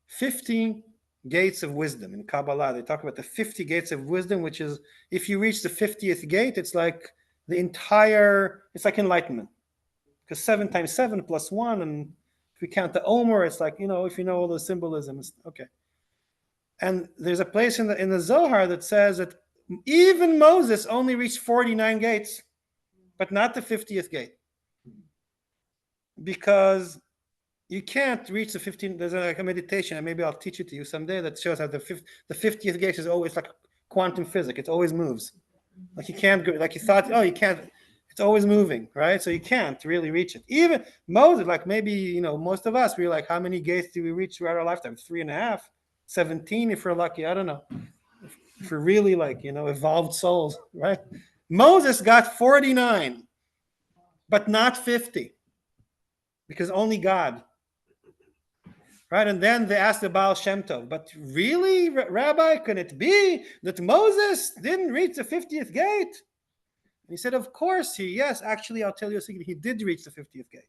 50 gates of wisdom in Kabbalah. They talk about the 50 gates of wisdom, which is, if you reach the 50th gate, it's like it's like enlightenment. Because 7 times 7 plus 1, and if we count the Omer, it's like, if you know all the symbolisms, okay. And there's a place in the Zohar that says that even Moses only reached 49 gates, but not the 50th gate. Because you can't reach the 15th. There's like a meditation, and maybe I'll teach it to you someday, that shows how the 50th gate is always like quantum physics. It always moves. Like you can't go, like you thought, you can't. It's always moving, right? So you can't really reach it. Even Moses, like maybe, most of us, we're like, how many gates do we reach throughout our lifetime? 3.5, 17 if we're lucky. I don't know. If we're really like, evolved souls, right? Moses got 49, but not 50. Because only God, right? And then they asked the Baal Shem Tov, but really, Rabbi, can it be that Moses didn't reach the 50th gate? And he said, of course yes, actually, I'll tell you a secret, he did reach the 50th gate.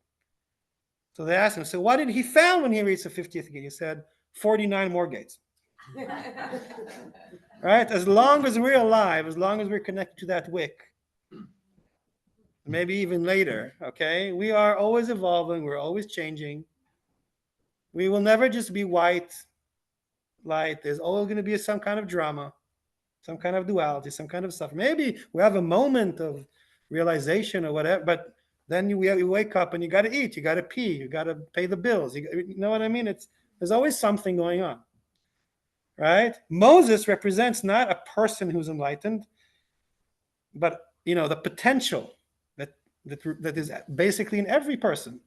So they asked him, so what did he found when he reached the 50th gate? He said, 49 more gates. Right? As long as we're alive, as long as we're connected to that wick, maybe even later, okay? We are always evolving. We're always changing. We will never just be white, light. There's always going to be some kind of drama, some kind of duality, some kind of stuff. Maybe we have a moment of realization or whatever, but then you wake up and you got to eat, you got to pee, you got to pay the bills. You know what I mean? There's always something going on, right? Moses represents not a person who's enlightened, but, the potential that is basically in every person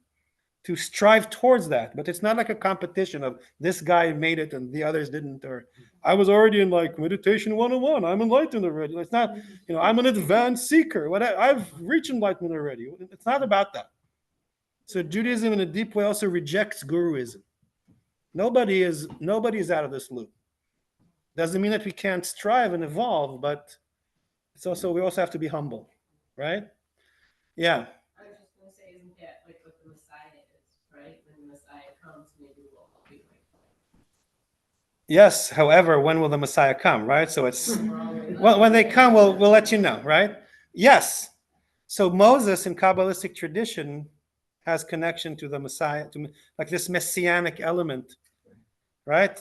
to strive towards that. But it's not like a competition of this guy made it and the others didn't, or I was already in like meditation 101, I'm enlightened already. It's not, I'm an advanced seeker, I've reached enlightenment already. It's not about that. So Judaism in a deep way also rejects guruism. Nobody is out of this loop. Doesn't mean that we can't strive and evolve, but we also have to be humble, right? Yeah. I was just going to say, isn't that like what the Messiah is, right? When the Messiah comes, maybe we'll all be like. Yes. However, when will the Messiah come, right? So it's, well, when they come, we'll let you know, right? Yes. So Moses in Kabbalistic tradition has connection to the Messiah, to like this messianic element, right?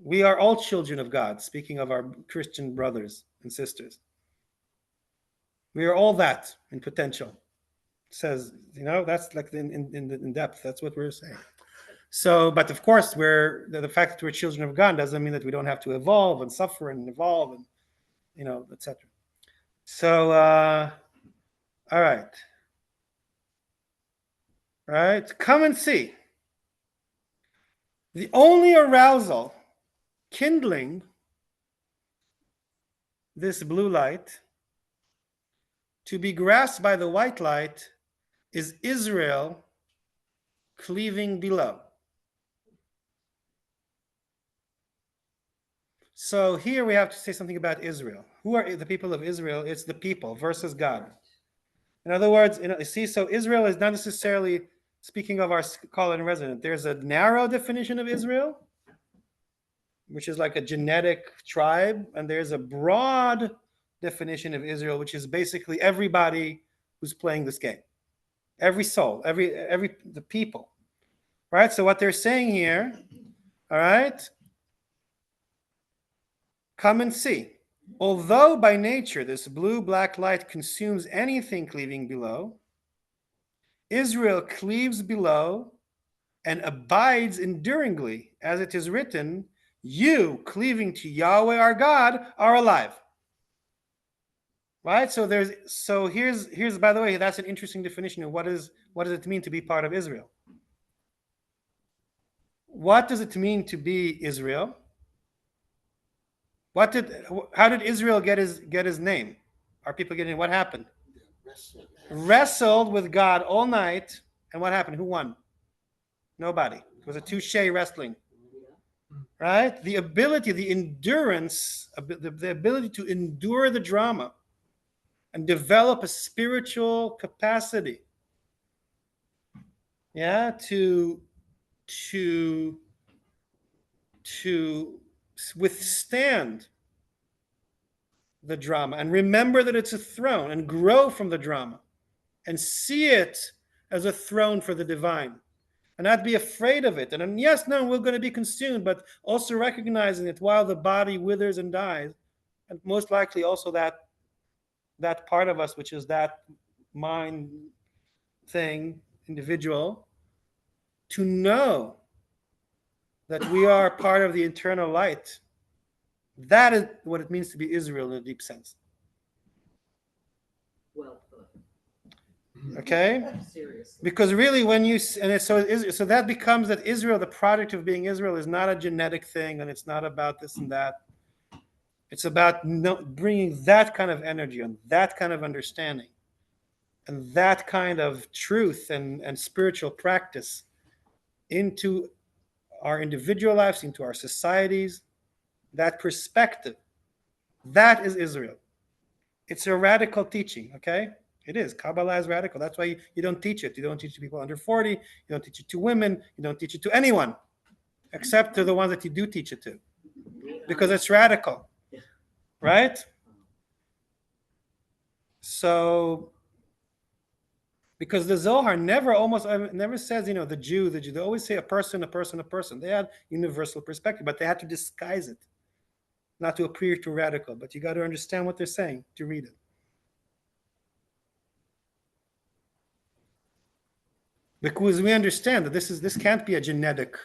We are all children of God, speaking of our Christian brothers and sisters. We are all that in potential. It says, that's like in depth. That's what we're saying. So, but of course, the fact that we're children of God doesn't mean that we don't have to evolve and suffer and evolve and, etc. So, all right. Right? Come and see. The only arousal kindling this blue light to be grasped by the white light is Israel cleaving below. So here we have to say something about Israel. Who are the people of Israel? It's the people versus God. In other words, see, so Israel is not necessarily speaking of our scholar and resident. There's a narrow definition of Israel, which is like a genetic tribe, and there's a broad definition of Israel, which is basically everybody who's playing this game, every soul, the people, right? So what they're saying here, all right, come and see. Although by nature this blue-black light consumes anything cleaving below, Israel cleaves below and abides enduringly, as it is written, you cleaving to Yahweh our God are alive. Right? So here's by the way, that's an interesting definition of what does it mean to be part of Israel? What does it mean to be Israel? How did Israel get his name? Are people getting what happened? Wrestled with God all night, and what happened? Who won? Nobody. It was a touche wrestling. Right? The ability, the endurance, the ability to endure the drama and develop a spiritual capacity. Yeah, to withstand the drama and remember that it's a throne and grow from the drama and see it as a throne for the divine and not be afraid of it. And yes, no, we're going to be consumed, but also recognizing that while the body withers and dies, and most likely also that part of us, which is that mind thing, individual, to know that we are part of the eternal light. That is what it means to be Israel in a deep sense. Well put. Okay? Seriously. Because really so that becomes that Israel, the product of being Israel, is not a genetic thing, and it's not about this and that. It's about bringing that kind of energy and that kind of understanding and that kind of truth and spiritual practice into our individual lives, into our societies, that perspective. That is Israel. It's a radical teaching, okay? It is. Kabbalah is radical. That's why you don't teach it. You don't teach it to people under 40. You don't teach it to women. You don't teach it to anyone, except to the ones that you do teach it to, because it's radical, right? So, because the Zohar never says, the Jew. They always say a person. They had universal perspective, but they had to disguise it, not to appear too radical. But you got to understand what they're saying to read it. Because we understand that this can't be a genetic,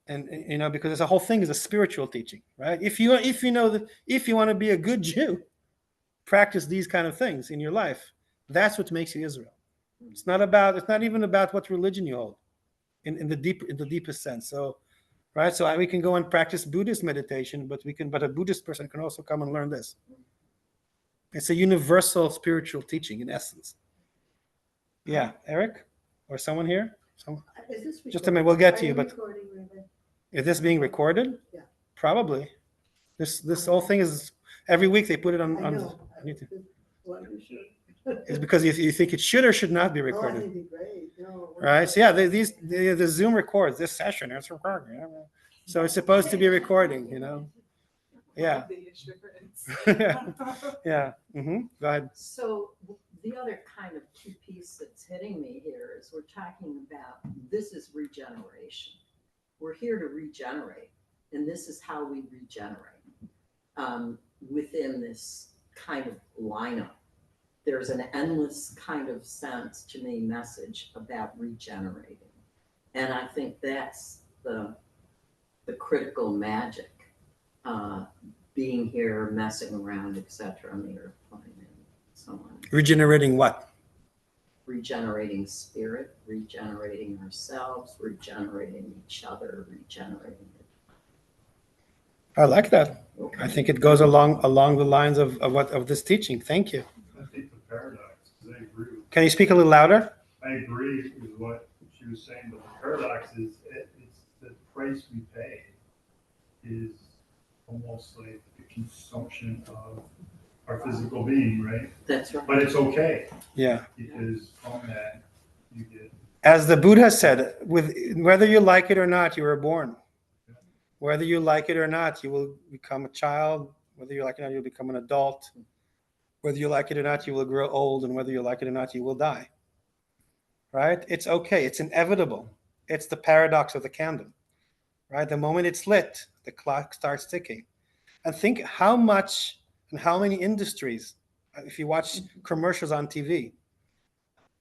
and because the whole thing is a spiritual teaching, right? If you want to be a good Jew, practice these kind of things in your life. That's what makes you Israel. It's not even about what religion you hold, in the deepest sense. So, right? So we can go and practice Buddhist meditation, but a Buddhist person can also come and learn this. It's a universal spiritual teaching in essence. Yeah, Eric, or someone here. Just a minute, we'll get to you. But is this being recorded? Yeah. Probably. This whole thing is every week they put it on YouTube. It's because you think it should or should not be recorded. it'd be great. No, Right? So yeah, the Zoom records this session. It's recording. So it's supposed to be recording. Yeah. Yeah. Mm-hmm. Go ahead. So the other kind of key piece that's hitting me here is we're talking about this is regeneration. We're here to regenerate, and this is how we regenerate within this kind of lineup. There's an endless kind of sense to me message about regenerating. And I think that's the critical magic, being here, messing around, etc. on the airplane and so on. Regenerating what? Regenerating spirit, regenerating ourselves, regenerating each other, regenerating. I like that. Okay. I think it goes along the lines of this teaching. Thank you. I think the paradox, because I agree with, Can you speak a little louder? I agree with what she was saying, but the paradox is it's the price we pay is almost like the consumption of our physical being, right? That's right. But it's okay Yeah. because from that you get As the Buddha said, with whether you like it or not, you were born. Whether you like it or not, you will become a child. Whether you like it or not, you'll become an adult. Whether you like it or not, you will grow old. And whether you like it or not, you will die. Right? It's okay. It's inevitable. It's the paradox of the candle. Right? The moment it's lit, the clock starts ticking. And think how much and how many industries, if you watch commercials on TV,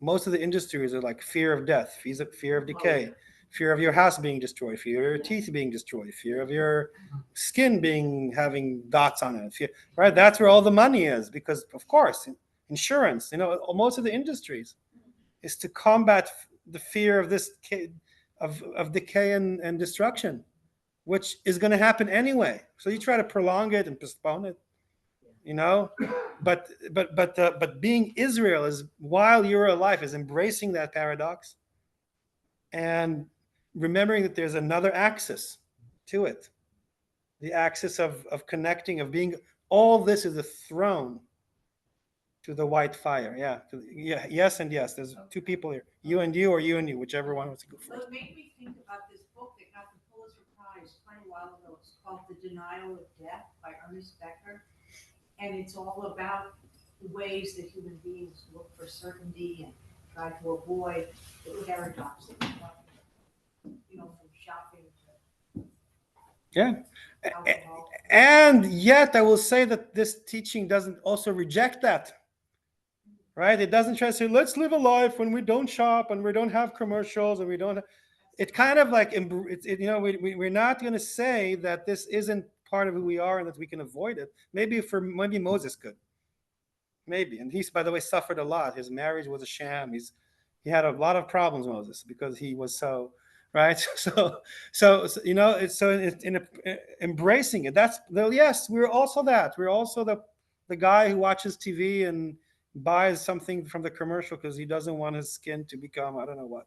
most of the industries are like fear of death, fear of decay, fear of your house being destroyed, fear of your teeth being destroyed, fear of your skin having dots on it, fear, right? That's where all the money is, because of course, insurance, most of the industries is to combat the fear of this of decay and destruction, which is going to happen anyway. So you try to prolong it and postpone it, but being Israel is, while you're alive, is embracing that paradox and remembering that there's another axis to it, the axis of connecting, of being, all this is a throne to the white fire. Yes and yes. There's two people here, you and you, or you and you, whichever one wants to go Well, first. it made me think about this book that got the Pulitzer Prize quite a while ago. It's called The Denial of Death by Ernest Becker. And it's all about the ways that human beings look for certainty and try to avoid the paradox that we're talking about, from shopping to alcohol. And yet I will say that this teaching doesn't also reject that, right? It doesn't try to say, let's live a life when we don't shop and we don't have commercials and we don't. It kind of like, we're not going to say that this isn't part of who we are and that we can avoid it. Maybe Moses could. Maybe. And he's, by the way, suffered a lot. His marriage was a sham. He had a lot of problems, Moses, because he was so, right? So it's in embracing it. Yes, we're also that. We're also the guy who watches TV and buys something from the commercial because he doesn't want his skin to become, I don't know what,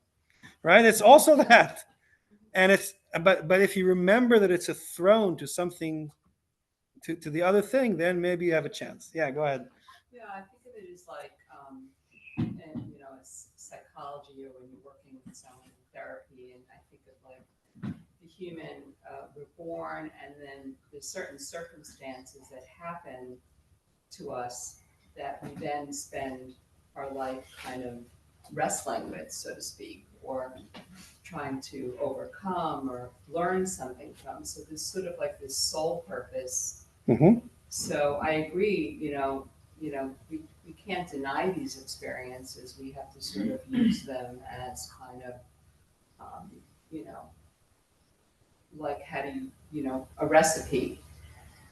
right? It's also that. And but if you remember that it's a throne to something, to the other thing, then maybe you have a chance. Yeah, go ahead. Yeah, I think of it as like, it's psychology, or when you're working with someone in therapy, and I think of like the human, we're born, and then there's certain circumstances that happen to us that we then spend our life kind of wrestling with, so to speak, or trying to overcome or learn something from. So there's sort of like this soul purpose. Mm-hmm. So I agree, we can't deny these experiences. We have to sort of use them as kind of, like how do you, a recipe,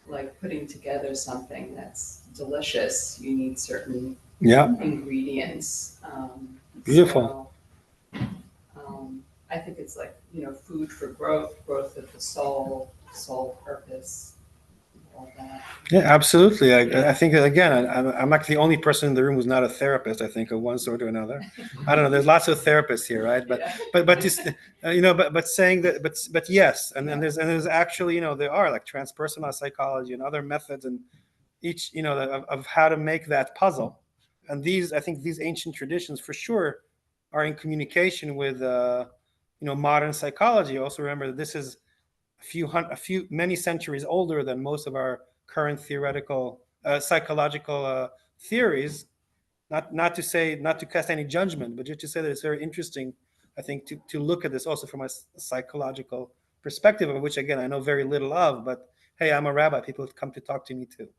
like putting together something that's delicious. You need certain ingredients. Beautiful. So, I think it's like, food for growth of the soul purpose. That. Yeah, absolutely. I think that, again, I'm like the only person in the room who's not a therapist, I think, of one sort or another. I don't know. There's lots of therapists here, right? But just, but saying that, but yes. And then there's actually, there are like transpersonal psychology and other methods, and each, of how to make that puzzle. And I think these ancient traditions for sure are in communication with, modern psychology. Also remember that this is many centuries older than most of our current theoretical psychological theories. Not to cast any judgment, but just to say that it's very interesting, I think, to look at this also from a psychological perspective, of which again I know very little of. But hey, I'm a rabbi; people come to talk to me too,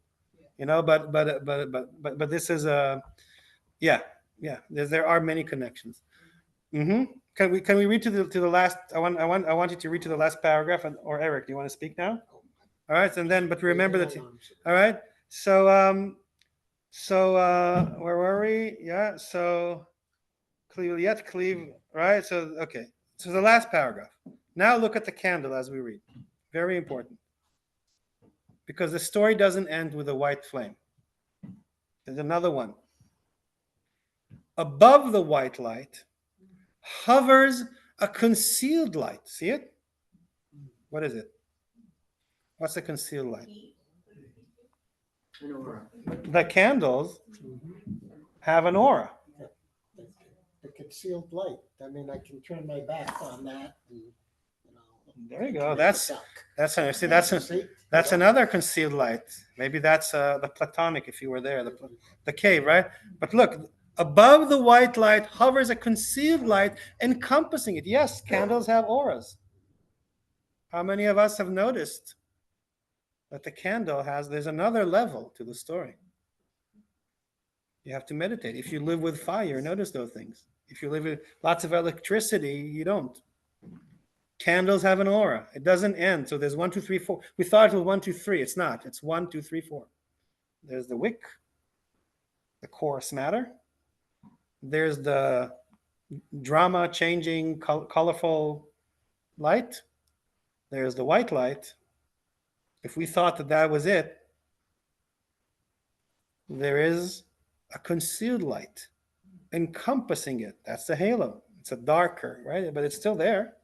But this is there are many connections. Mm-hmm. Can we read to the last? I want you to read to the last paragraph. Or Eric, do you want to speak now? All right, and then but remember that. All right. So where were we? Yeah. So cleave. Right. So okay. So the last paragraph. Now look at the candle as we read. Very important. Because the story doesn't end with a white flame. There's another one. Above the white light hovers a concealed light. See it? What is it? What's a concealed light? An aura. The candles have an aura. The concealed light. I mean, I can turn my back on that. And, There you go. That's See? another concealed light. Maybe that's the Platonic, if you were there, the cave, right? But look, above the white light hovers a concealed light encompassing it. Yes, candles have auras. How many of us have noticed that the candle there's another level to the story? You have to meditate. If you live with fire, notice those things. If you live with lots of electricity, you don't. Candles have an aura. It doesn't end. So there's 1, 2, 3, 4. We thought it was 1, 2, 3. It's not. It's 1, 2, 3, 4. There's the wick, the coarse matter. There's the drama changing, colorful light. There's the white light. If we thought that was it, there is a concealed light encompassing it. That's the halo. It's a darker, right? But it's still there.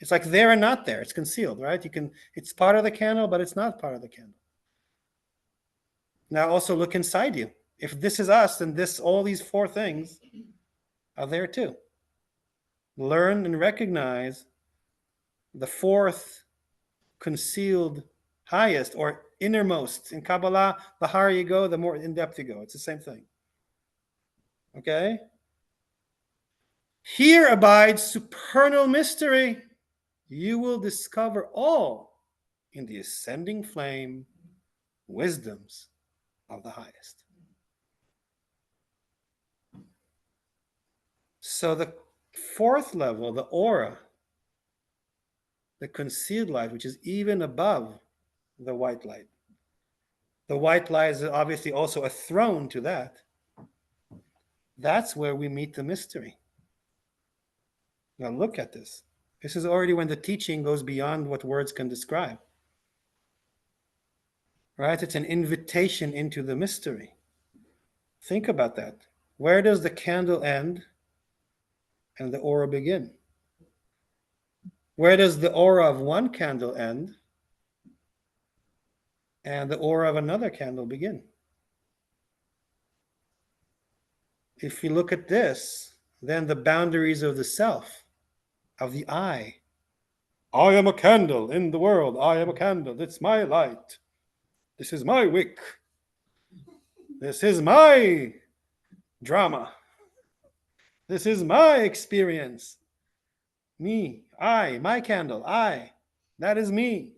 It's like there and not there. It's concealed, right? It's part of the candle, but it's not part of the candle. Now also look inside you. If this is us, then all these 4 things are there too. Learn and recognize the 4th concealed highest or innermost. In Kabbalah, the higher you go, the more in depth you go. It's the same thing. Okay? Here abides supernal mystery. You will discover all in the ascending flame wisdoms of the highest. So the 4th level, the aura, the concealed light, which is even above the white light. The white light is obviously also a throne to that. That's where we meet the mystery. Now look at this. This is already when the teaching goes beyond what words can describe. Right? It's an invitation into the mystery. Think about that. Where does the candle end and the aura begin? Where does the aura of one candle end and the aura of another candle begin? If you look at this, then the boundaries of the self, of the I am a candle in the world. I am a candle. It's my light. This is my wick. This is my drama. This is my experience. Me, I, my candle, I. That is me.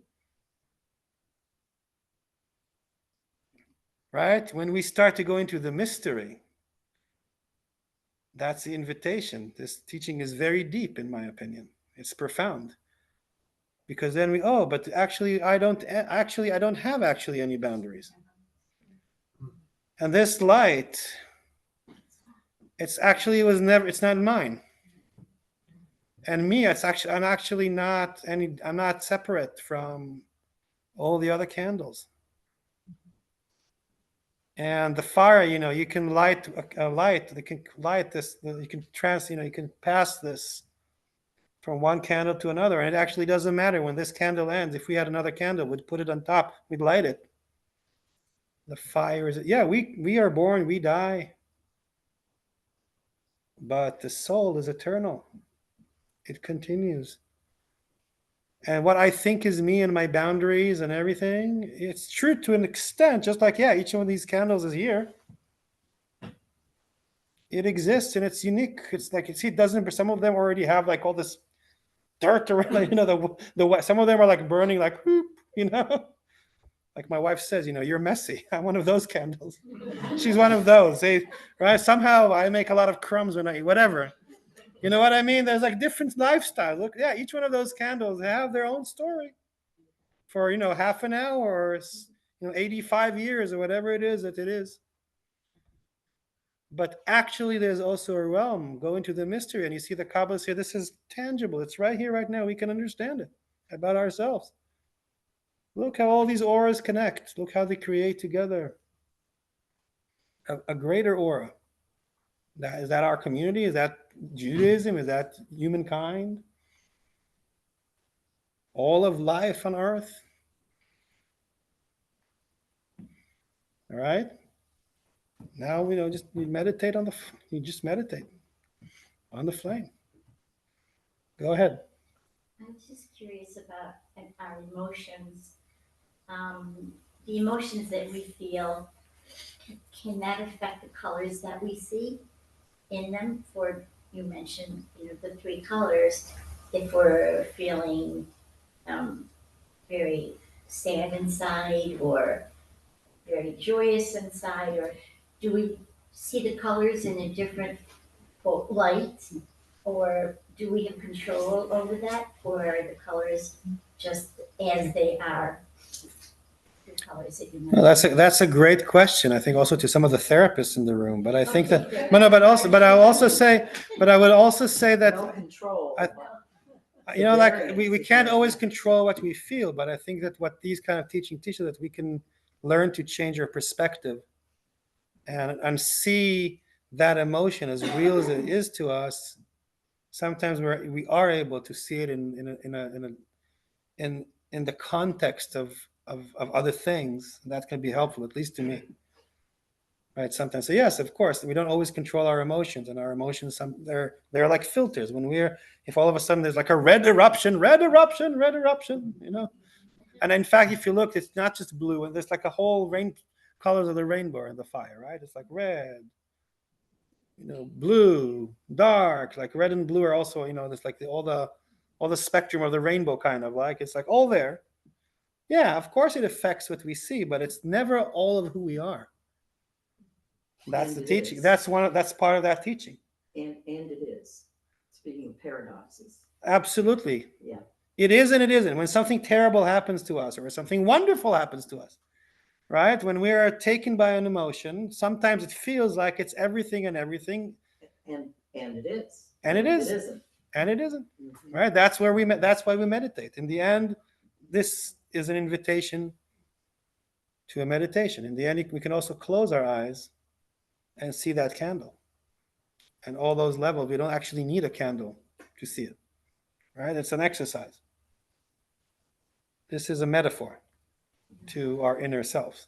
Right? When we start to go into the mystery, that's the invitation. This teaching is very deep, in my opinion. It's profound. Because then but actually I don't have any boundaries. And this light, it's not mine. And me, I'm not separate from all the other candles. And the fire, you can light a light that can light this, you can pass this from one candle to another. And it actually doesn't matter when this candle ends. If we had another candle, we'd put it on top, we'd light it. The fire is, we are born, we die. But the soul is eternal. It continues. And what I think is me and my boundaries and everything, it's true to an extent, just like, each one of these candles is here. It exists and it's unique. It's like, it doesn't, some of them already have like all this dirt around, some of them are like burning like, whoop, like my wife says, you're messy. I'm one of those candles. She's one of those. Right? Somehow I make a lot of crumbs when I eat, whatever. You know what I mean? There's like different lifestyles. Look, yeah, each one of those candles have their own story for, half an hour or, 85 years or whatever it is that it is. But actually, there's also a realm. Go into the mystery and you see the Kabbalah say, this is tangible. It's right here, right now. We can understand it about ourselves. Look how all these auras connect. Look how they create together a greater aura. Is that our community? Is that Judaism? Is that humankind? All of life on earth? All right? Now we meditate on you just meditate on the flame. Go ahead. I'm just curious about our emotions. The emotions that we feel, can that affect the colors that we see in them? For you mentioned, the three colors. If we're feeling very sad inside or very joyous inside, or do we see the colors in a different light, or do we have control over that, or are the colors just as they are? The colors that you mentioned. Well, that's a great question. I think also to some of the therapists in the room, but I think that I would also say that No control. we can't always control what we feel, but I think that what these kind of teaching teaches that we can learn to change our perspective and see that emotion as real as it is to us. Sometimes we are able to see it in the context of other things. That can be helpful, at least to me. Right? Sometimes, so yes, of course, we don't always control our emotions, and our emotions, they're like filters. If all of a sudden there's like a red eruption, and in fact, if you look, it's not just blue, and there's like a whole colors of the rainbow in the fire, right? It's like red, blue, dark, like red and blue are also, there's like all the spectrum of the rainbow, kind of like, it's like all there. Yeah, of course it affects what we see, but it's never all of who we are. That's the teaching. That's part of that teaching. And it is. Speaking of paradoxes. Absolutely. Yeah. It is and it isn't. When something terrible happens to us or something wonderful happens to us, right? When we are taken by an emotion, sometimes it feels like it's everything and everything. And it is. And it is. It isn't. And it isn't. Mm-hmm. Right? That's why we meditate. In the end, this is an invitation to a meditation. In the end, we can also close our eyes and see that candle. And all those levels, we don't actually need a candle to see it. Right? It's an exercise. This is a metaphor to our inner selves.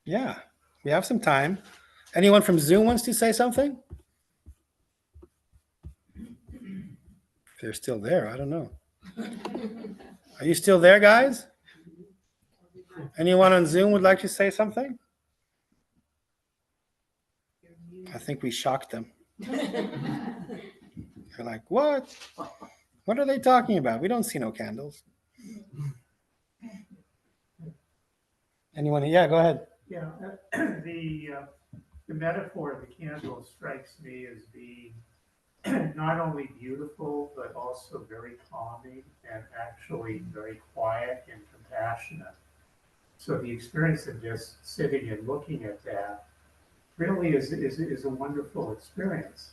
Yeah, we have some time. Anyone from Zoom wants to say something? If they're still there, I don't know. Are you still there, guys? Anyone on Zoom would like to say something? I think we shocked them. They're like, what? What are they talking about? We don't see no candles. Anyone? Yeah, go ahead. Yeah, the metaphor of the candle strikes me as being not only beautiful, but also very calming and actually very quiet and compassionate. So the experience of just sitting and looking at that really is a wonderful experience.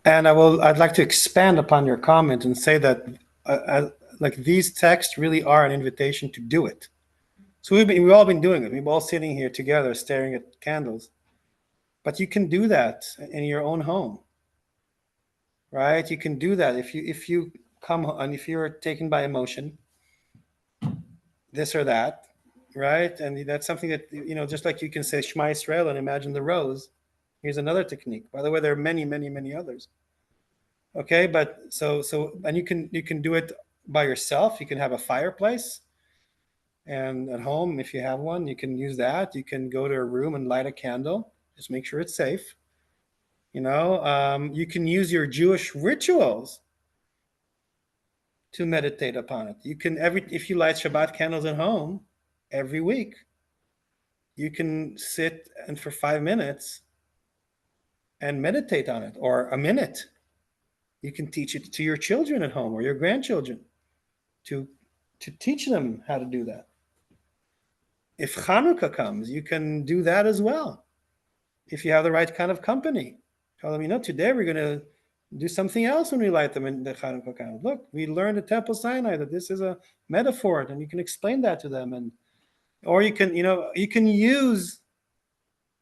And I'd like to expand upon your comment and say that like these texts really are an invitation to do it. So we've all been doing it. We've all sitting here together staring at candles. But you can do that in your own home. Right? You can do that if you come and if you're taken by emotion, this or that, right? And that's something that, just like you can say Shema Yisrael and imagine the rose. Here's another technique. By the way, there are many, many, many others. Okay, but so and you can do it by yourself. You can have a fireplace, and at home, if you have one, you can use that. You can go to a room and light a candle. Just make sure it's safe. You can use your Jewish rituals to meditate upon it. You can if you light Shabbat candles at home every week, you can sit and for 5 minutes and meditate on it, or a minute. You can teach it to your children at home or your grandchildren to teach them how to do that. If Hanukkah comes, you can do that as well. If you have the right kind of company, tell them, today we're going to do something else when we light them in the Hanukkah candle. Look, we learned at Temple Sinai that this is a metaphor, and you can explain that to them. Or you can, you can use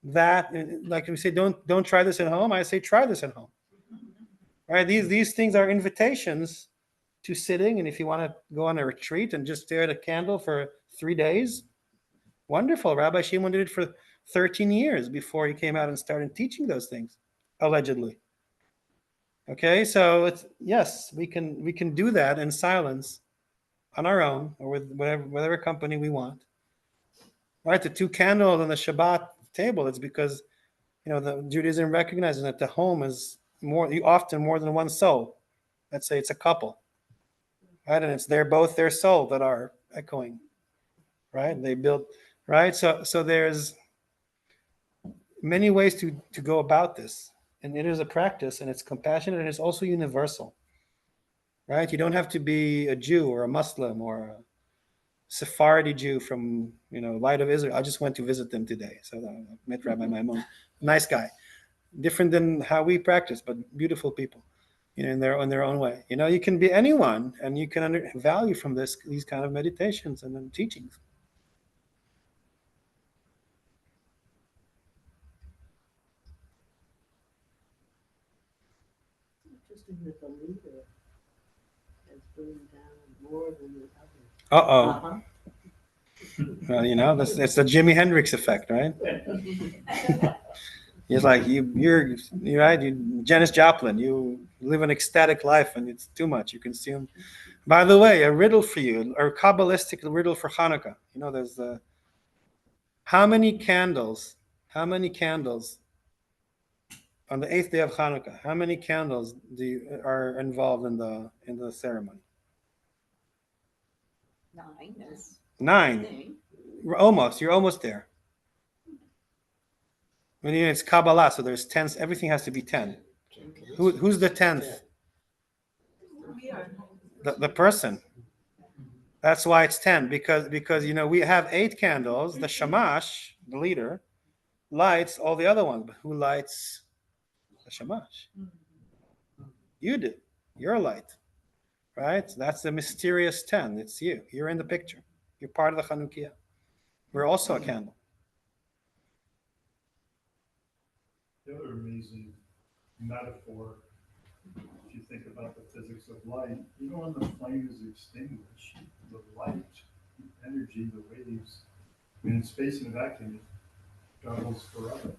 that. Like we say, don't try this at home. I say, try this at home. Right? These things are invitations to sitting. And if you want to go on a retreat and just stare at a candle for 3 days, wonderful. Rabbi Shimon did it for 13 years before he came out and started teaching those things, allegedly. Okay, so yes, we can do that in silence on our own or with whatever company we want. Right, the 2 candles on the Shabbat table, it's because the Judaism recognizes that the home is often more than one soul. Let's say it's a couple, right, and it's both their soul that are echoing, right? They build, right. So there's many ways to go about this, and it is a practice, and it's compassionate, and it's also universal, right? You don't have to be a Jew or a Muslim or a Sephardi Jew from Light of Israel. I just went to visit them today, so I met Rabbi Maimon, nice guy, different than how we practice, but beautiful people, in their own way. You can be anyone, and you can value from these kind of meditations and then teachings. Interesting that the leader is bringing down more than the others. Uh-oh. Well, that's the Jimi Hendrix effect, right? It's like you're right. Janis Joplin. You live an ecstatic life, and it's too much. You consume. By the way, a riddle for you, or a Kabbalistic riddle for Hanukkah. There's how many candles on the 8th day of Hanukkah? How many candles are involved in the ceremony? 9. 9. You're almost there. It's Kabbalah, so there's 10. Everything has to be 10. Who's the 10th? The person. That's why it's 10, because we have 8 candles. The shamash, the leader, lights all the other ones. But who lights the shamash? You do. You're a light, right? That's the mysterious 10. It's you. You're in the picture. You're part of the Chanukiah. We're also a candle. The other amazing metaphor, if you think about the physics of light, when the flame is extinguished, the light, the energy, the waves, in space and vacuum, it travels forever.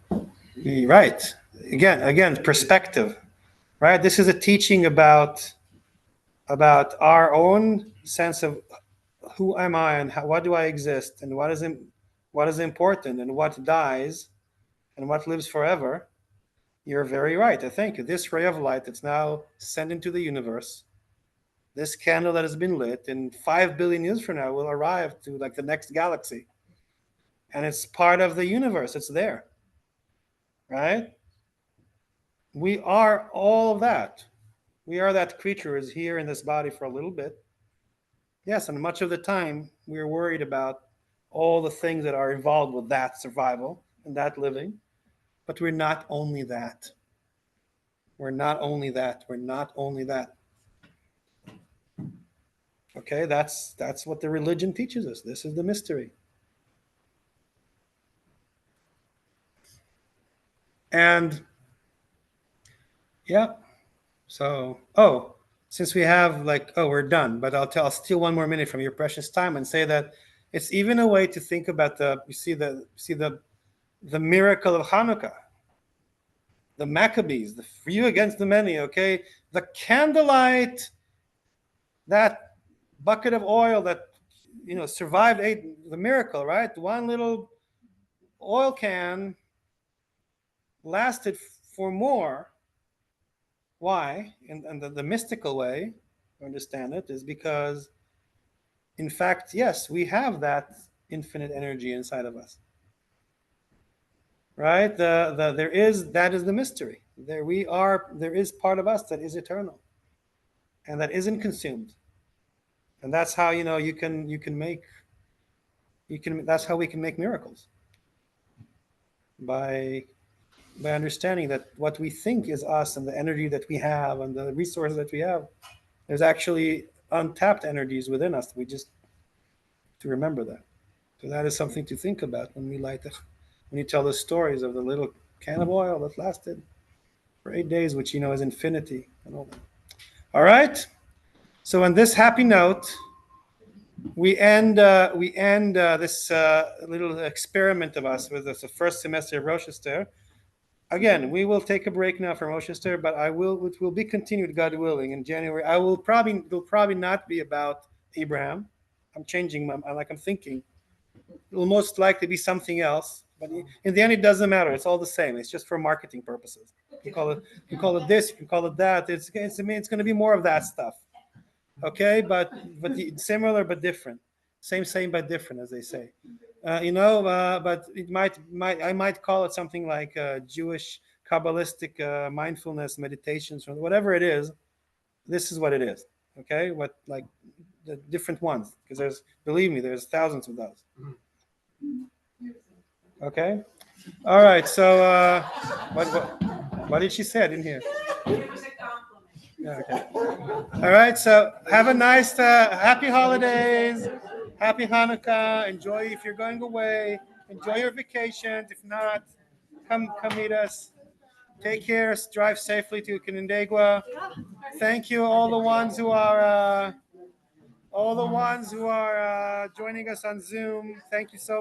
Right. Again, perspective. Right. This is a teaching about our own sense of who am I and what do I exist and what is important and what dies and what lives forever. You're very right. I think this ray of light that's now sent into the universe, this candle that has been lit, in 5 billion years from now will arrive to the next galaxy. And it's part of the universe. It's there. Right? We are all of that. We are that creature who is here in this body for a little bit. Yes, and much of the time we're worried about all the things that are involved with that survival and that living. But we're not only that. We're not only that. We're not only that. Okay, that's what the religion teaches us. This is the mystery. And yeah, so since we have we're done, but I'll steal 1 more minute from your precious time and say that it's even a way to think about the miracle of Hanukkah, the Maccabees, the few against the many. Okay, the candlelight, that bucket of oil that survived the miracle, right? 1 little oil can lasted for more. Why? In the mystical way, understand it is because, in fact, yes, we have that infinite energy inside of us. Right? There is, that is the mystery. There is part of us that is eternal and that isn't consumed. And that's how, that's how we can make miracles. By understanding that what we think is us and the energy that we have and the resources that we have, there's actually untapped energies within us. We just to remember that. So that is something to think about when you tell the stories of the little can of oil that lasted for 8 days, which is infinity and all that. All right. So on this happy note, we end this little experiment of us with the first semester of ROSH-ESTHER. Again, we will take a break now from ROSH-ESTHER, but it will be continued, God willing, in January. It'll probably not be about Abraham. I'm changing I'm thinking. It will most likely be something else, but in the end, it doesn't matter. It's all the same. It's just for marketing purposes. You call it this, you can call it that. It's going to be more of that stuff. Okay, but similar but different. Same but different, as they say. But I might call it something like Jewish Kabbalistic mindfulness meditations, or whatever it is. This is what it is. Okay, like the different ones, because believe me, there's thousands of those. Okay, all right. So what did she say? I didn't hear. It was a compliment. Yeah, okay. All right. So have a nice, happy holidays, happy Hanukkah. Enjoy if you're going away. Enjoy your vacations. If not, come meet us. Take care. Drive safely to Canandaigua. Thank you, all the ones who are joining us on Zoom. Thank you so much.